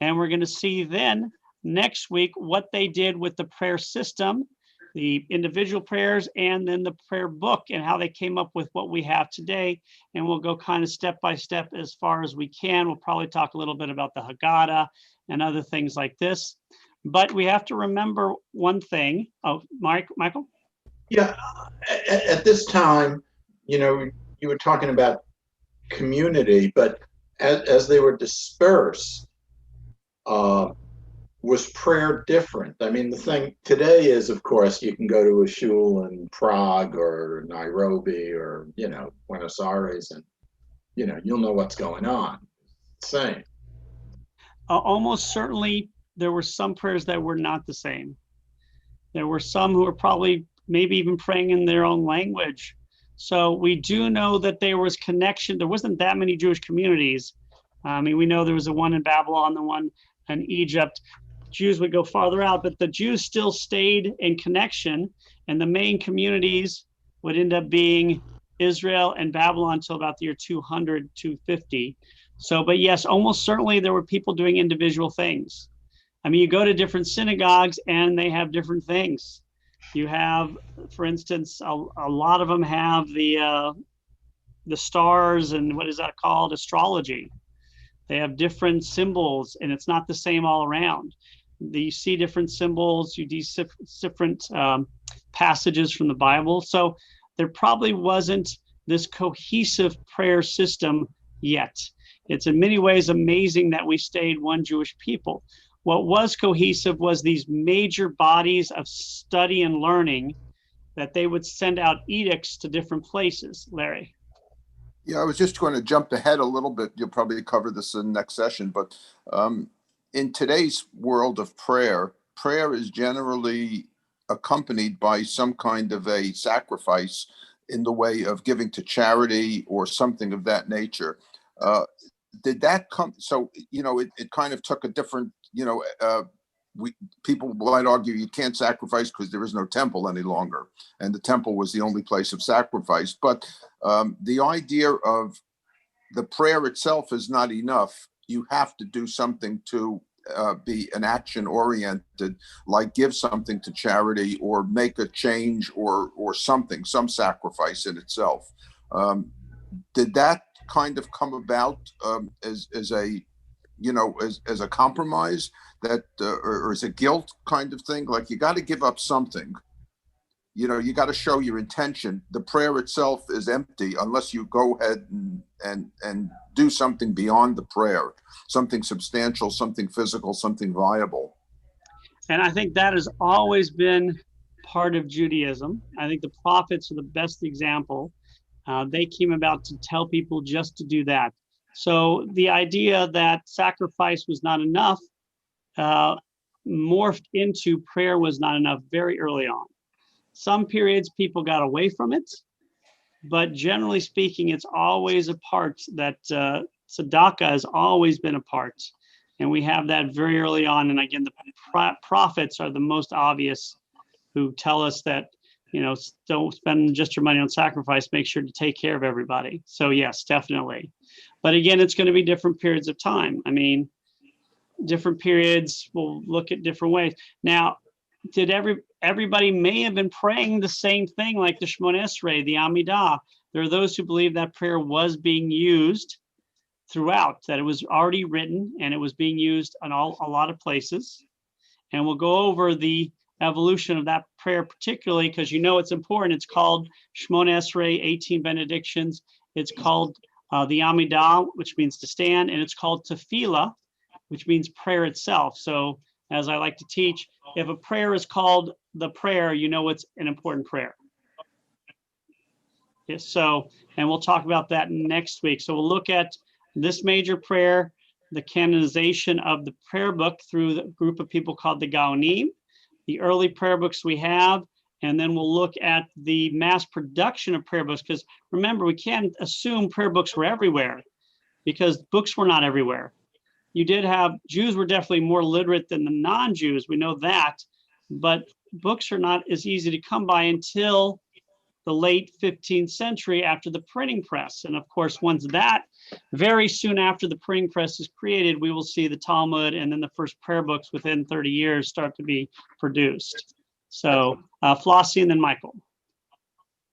And we're going to see then next week what they did with the prayer system, the individual prayers, and then the prayer book, and how they came up with what we have today. And we'll go kind of step by step as far as we can. We'll probably talk a little bit about the Haggadah and other things like this. But we have to remember one thing. Oh, Michael? Yeah, at this time, you were talking about community, but as they were dispersed, was prayer different? I mean, the thing today is, of course, you can go to a shul in Prague or Nairobi or, Buenos Aires, and, you'll know what's going on. Same. Almost certainly there were some prayers that were not the same. There were some who were probably maybe even praying in their own language. So we do know that there was connection. There wasn't that many Jewish communities. I mean, we know there was the one in Babylon, the one in Egypt. Jews would go farther out, but the Jews still stayed in connection, and the main communities would end up being Israel and Babylon until about the year 200, 250. So, but yes, almost certainly there were people doing individual things. I mean, you go to different synagogues and they have different things. You have, for instance, a lot of them have the stars and what is that called? Astrology. They have different symbols, and it's not the same all around. You see different symbols, you see different passages from the Bible. So there probably wasn't this cohesive prayer system yet. It's in many ways amazing that we stayed one Jewish people. What was cohesive was these major bodies of study and learning that they would send out edicts to different places. Larry. Yeah, I was just going to jump ahead a little bit. You'll probably cover this in the next session, but in today's world of prayer, prayer is generally accompanied by some kind of a sacrifice in the way of giving to charity or something of that nature. Did that come? So, it kind of took a different, people might argue you can't sacrifice because there is no temple any longer, and the temple was the only place of sacrifice. But the idea of the prayer itself is not enough. You have to do something to be an action oriented, like give something to charity or make a change or something, some sacrifice in itself. Did that kind of come about as a compromise that or as a guilt kind of thing? Like, you got to give up something. You got to show your intention. The prayer itself is empty unless you go ahead and do something beyond the prayer, something substantial, something physical, something viable. And I think that has always been part of Judaism. I think the prophets are the best example. They came about to tell people just to do that. So the idea that sacrifice was not enough morphed into prayer was not enough very early on. Some periods people got away from it, but generally speaking, it's always a part that tzedakah has always been a part. And we have that very early on. And again, the prophets are the most obvious, who tell us that, don't spend just your money on sacrifice, make sure to take care of everybody. So yes, definitely. But again, it's going to be different periods of time. I mean, different periods will look at different ways. Now, did everybody may have been praying the same thing, like the Shemona Esrei, the Amidah? There are those who believe that prayer was being used throughout, that it was already written and it was being used in a lot of places. And we'll go over the evolution of that prayer, particularly because it's important. It's called Shemona Esrei, 18 benedictions. It's called the Amidah, which means to stand, and it's called Tefillah, which means prayer itself. So as I like to teach, if a prayer is called the prayer, it's an important prayer. Yes, so, and we'll talk about that next week. So we'll look at this major prayer, the canonization of the prayer book through the group of people called the Gaonim, the early prayer books we have, and then we'll look at the mass production of prayer books, because remember, we can't assume prayer books were everywhere, because books were not everywhere. You did have, Jews were definitely more literate than the non-Jews, we know that, but books are not as easy to come by until the late 15th century after the printing press. And of course, once that, very soon after the printing press is created, we will see the Talmud and then the first prayer books within 30 years start to be produced. So Flossie and then Michael.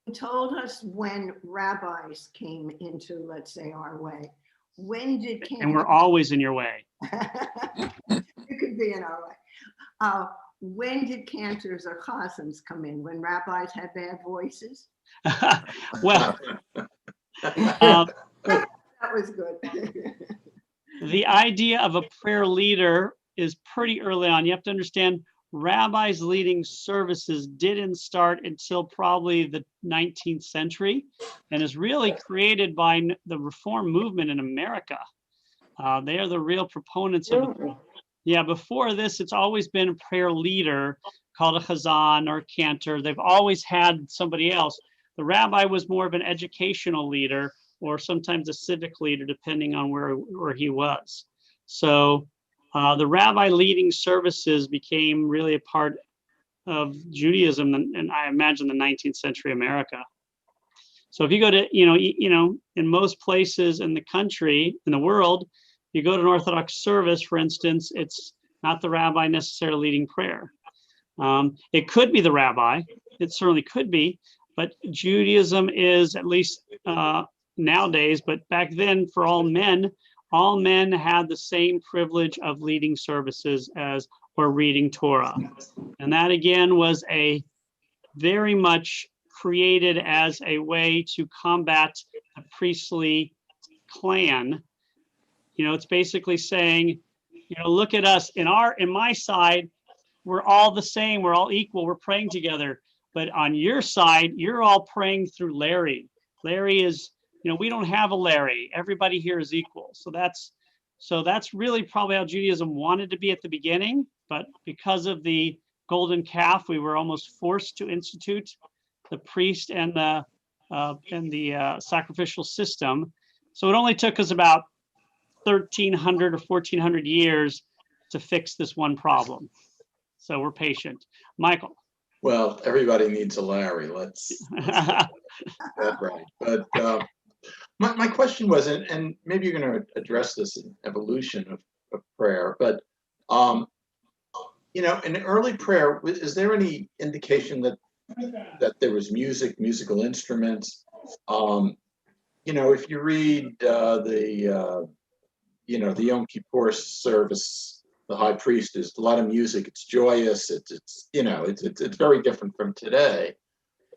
You told us when rabbis came into, let's say, our way. When did And we're always in your way. You could be in our way. When did cantors or chazans come in? When rabbis had bad voices? Well, That was good. the idea of a prayer leader is pretty early on. You have to understand, rabbis leading services didn't start until probably the 19th century and is really created by the Reform movement in America. They are the real proponents of it. Yeah, before this, it's always been a prayer leader called a chazan or a cantor. They've always had somebody else. The rabbi was more of an educational leader or sometimes a civic leader, depending on where he was. So the rabbi leading services became really a part of Judaism, and I imagine the 19th century America. So if you go to, in most places in the country, in the world, you go to an Orthodox service, for instance, it's not the rabbi necessarily leading prayer. It could be the rabbi, it certainly could be, but Judaism is, at least nowadays, but back then for all men had the same privilege of leading services or reading Torah. And that again was a very much created as a way to combat the priestly clan. It's basically saying, look at us in my side, we're all the same, we're all equal, we're praying together. But on your side, you're all praying through Larry. Larry is, we don't have a Larry. Everybody here is equal. So that's really probably how Judaism wanted to be at the beginning. But because of the golden calf, we were almost forced to institute the priest and the sacrificial system. So it only took us about 1,300 or 1,400 years to fix this one problem. So we're patient. Michael. Well, everybody needs a Larry. Let's get that right. But my question was, and maybe you're going to address this in evolution of prayer, but in early prayer, is there any indication that there was musical instruments? If you read the Yom Kippur service, the high priest is a lot of music. It's joyous. It's very different from today,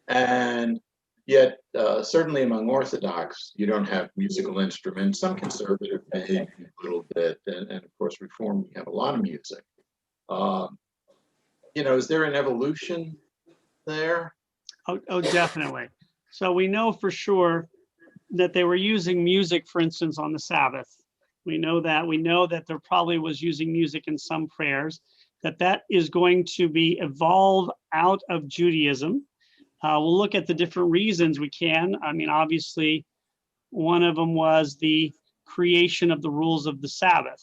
and yet certainly among Orthodox, you don't have musical instruments. Some conservative maybe a little bit, and of course Reform, you have a lot of music. Is there an evolution there? Oh, definitely. So we know for sure that they were using music, for instance, on the Sabbath. We know that there probably was using music in some prayers, that is going to be evolved out of Judaism. We'll look at the different reasons we can. I mean, obviously, one of them was the creation of the rules of the Sabbath.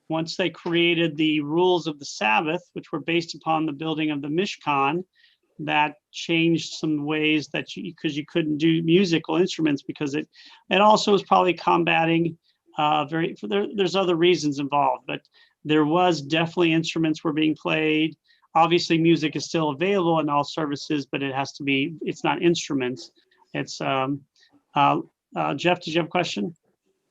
once they created the rules of the Sabbath, which were based upon the building of the Mishkan, that changed some ways that because you couldn't do musical instruments, because it also was probably combating there's other reasons involved, but there was definitely instruments were being played. Obviously music is still available in all services, but it's not instruments. It's Jeff, did you have a question?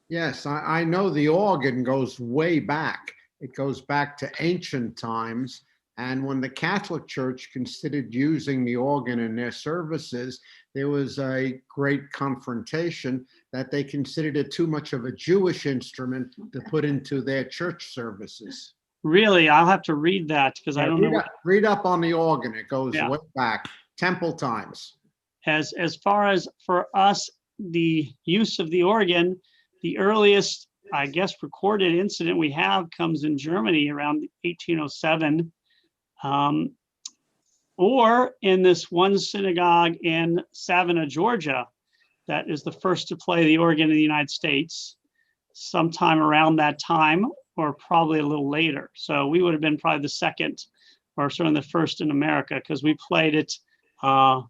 Yes, I know the organ goes way back. It goes back to ancient times. And when the Catholic Church considered using the organ in their services, there was a great confrontation that they considered it too much of a Jewish instrument to put into their church services. Really? I'll have to read that because I don't know. Read up on the organ. It goes Yeah. way back, temple times. As far as for us, the use of the organ, the earliest, I guess, recorded incident we have comes in Germany around 1807. Or in this one synagogue in Savannah, Georgia, that is the first to play the organ in the United States, sometime around that time, or probably a little later. So we would have been probably the second, or certainly the first in America, because we played it at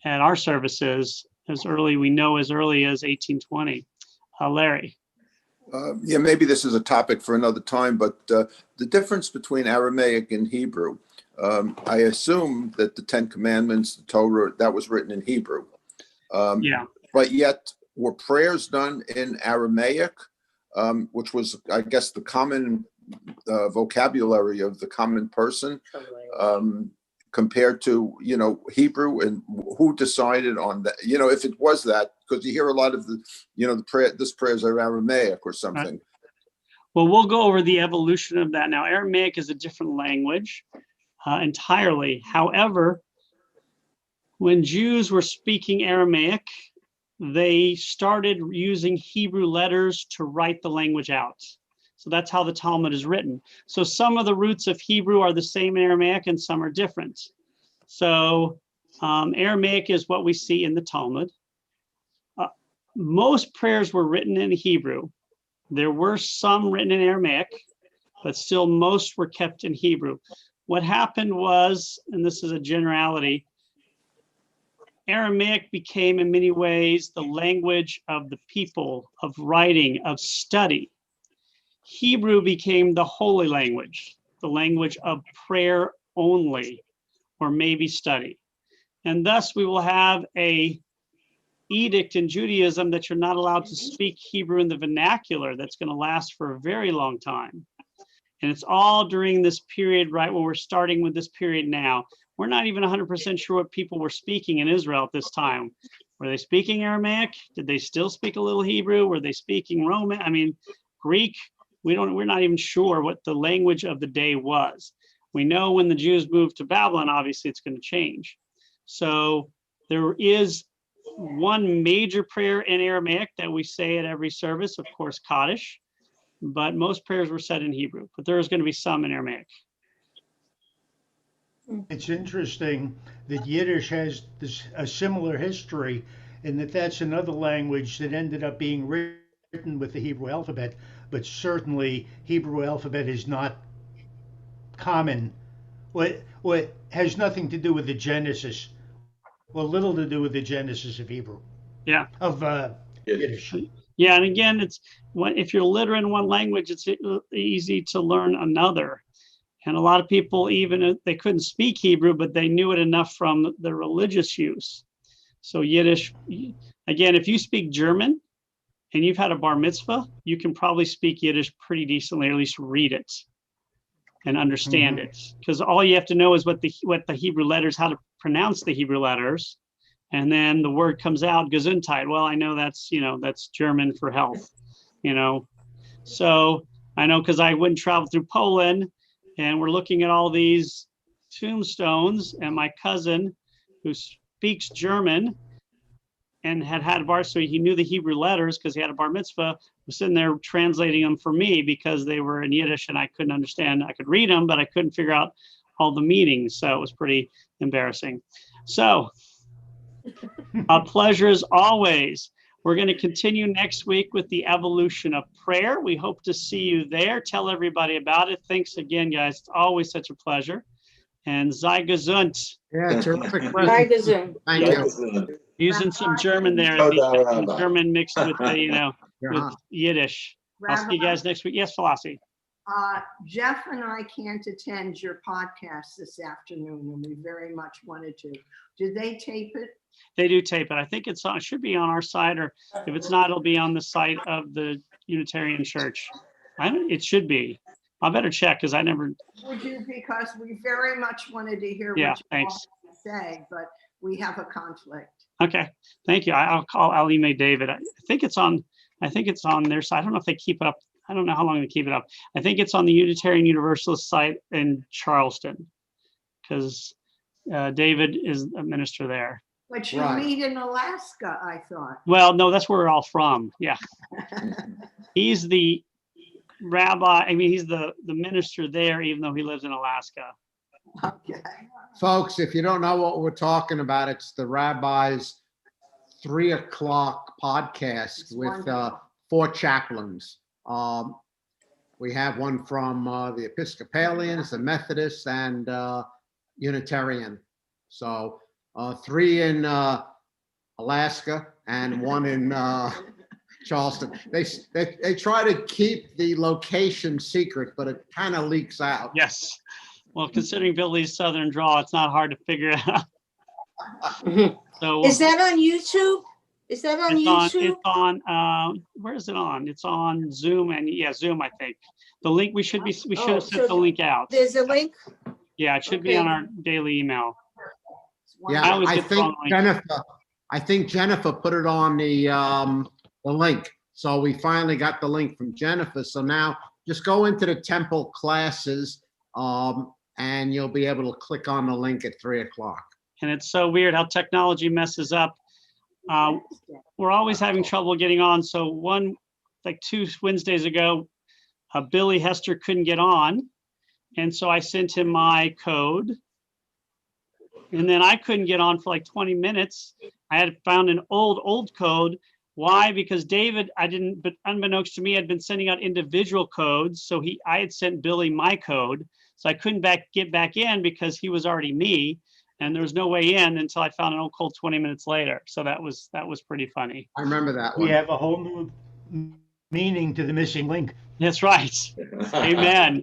our services as early as 1820. Larry. Yeah, maybe this is a topic for another time, but the difference between Aramaic and Hebrew, I assume that the Ten Commandments, the Torah, that was written in Hebrew. Yeah. But yet, were prayers done in Aramaic, which was, I guess, the common vocabulary of the common person, compared to, Hebrew? And who decided on that? If it was that, because you hear a lot of the prayer, this prayers are Aramaic or something. Right. Well, we'll go over the evolution of that now. Aramaic is a different language entirely. However, when Jews were speaking Aramaic, they started using Hebrew letters to write the language out. So that's how the Talmud is written. So some of the roots of Hebrew are the same in Aramaic and some are different. So Aramaic is what we see in the Talmud. Most prayers were written in Hebrew. There were some written in Aramaic, but still most were kept in Hebrew. What happened was, and this is a generality, Aramaic became in many ways the language of the people, of writing, of study. Hebrew became the holy language, the language of prayer only, or maybe study. And thus we will have a edict in Judaism that you're not allowed to speak Hebrew in the vernacular. That's going to last for a very long time. And it's all during this period, right, when we're starting with this period now. We're not even 100% sure what people were speaking in Israel at this time. Were they speaking Aramaic? Did they still speak a little Hebrew? Were they speaking Roman? I mean, Greek? We're not even sure what the language of the day was. We know when the Jews moved to Babylon, obviously it's going to change. So there is one major prayer in Aramaic that we say at every service, of course, Kaddish, but most prayers were said in Hebrew, but there is going to be some in Aramaic. It's interesting that Yiddish has a similar history in that that's another language that ended up being written with the Hebrew alphabet, but certainly Hebrew alphabet is not common. What has nothing to do with the Genesis, well, little to do with the Genesis of Hebrew. Yeah. Of Yiddish. Yeah, and again, if you're literate in one language, it's easy to learn another. And a lot of people, even if they couldn't speak Hebrew, but they knew it enough from the religious use. So Yiddish, again, if you speak German and you've had a bar mitzvah, you can probably speak Yiddish pretty decently, or at least read it and understand it. Because all you have to know is what the Hebrew letters, how to pronounce the Hebrew letters. And then the word comes out, Gesundheit. Well, I know that's German for health, So I know, because I wouldn't travel through Poland, and we're looking at all these tombstones, and my cousin, who speaks German and had a bar, so he knew the Hebrew letters because he had a bar mitzvah, was sitting there translating them for me because they were in Yiddish and I couldn't understand. I could read them, but I couldn't figure out all the meanings. So it was pretty embarrassing. So a pleasure as always. We're going to continue next week with the evolution of prayer. We hope to see you there. Tell everybody about it. Thanks again, guys. It's always such a pleasure. And sei gesund. Yeah, terrific Bye, presentation. Gazoon. Thank you. Using some German there. Oh, Some Rabbi. German mixed with the, with Yeah. Yiddish. I'll see you Rabbi, guys next week. Yes, Flossie. Jeff and I can't attend your podcast this afternoon, and we very much wanted to. Do they tape it? They do tape it. I think it's on, it should be on our site, or if it's not, it'll be on the site of the Unitarian Church. It should be. I better check because I never, Would you? Because we very much wanted to hear Yeah, what you thanks. all have to say, but we have a conflict. okay. Thank you. I'll email David. I think it's on their site. I don't know if they keep it up. I don't know how long they keep it up. I think it's on the Unitarian Universalist site in Charleston because David is a minister there. But you Right. meet in Alaska, I thought. Well, no, that's where we're all from. Yeah. He's the rabbi. I mean, he's the minister there, even though he lives in Alaska. Okay. Folks, if you don't know what we're talking about, it's the Rabbi's 3 o'clock podcast It's with wonderful. 4 chaplains. We have one from the Episcopalians, the Methodists, and Unitarian. So 3 in Alaska and 1 in Charleston. They try to keep the location secret, but it kind of leaks out. Yes. Well, considering Billy's southern drawl, it's not hard to figure it out. So Is that on YouTube? Is that on YouTube? it's on, where is it on? It's on Zoom and Zoom, I think. The link, we should have Oh, sent so the link out. There's a link? Yeah, it should be on okay. our daily email. It's Yeah, I always I get the think wrong link. Jennifer put it on the link. So we finally got the link from Jennifer. So now just go into the temple classes, and you'll be able to click on the link at 3 o'clock. And it's so weird how technology messes up. We're always having trouble getting on. So 2 Wednesdays ago, Billy Hester couldn't get on. And so I sent him my code. And then I couldn't get on for like 20 minutes. I had found an old code. Why? Because David, but unbeknownst to me, had been sending out individual codes. So I had sent Billy my code. So I couldn't get back in because he was already me. And there was no way in until I found an old code 20 minutes later. So that was pretty funny. I remember that We one. have a whole new meaning to the missing link. That's right. Amen.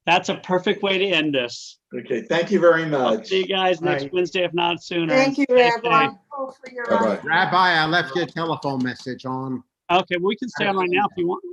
That's a perfect way to end this. Okay, thank you very I'll much. see you guys next Right. Wednesday, if not sooner. Thank you, Stay Rabbi. safe. Oh, for your Bye-bye. Rabbi, I left your telephone message on. Okay, we can stay on right now if you want.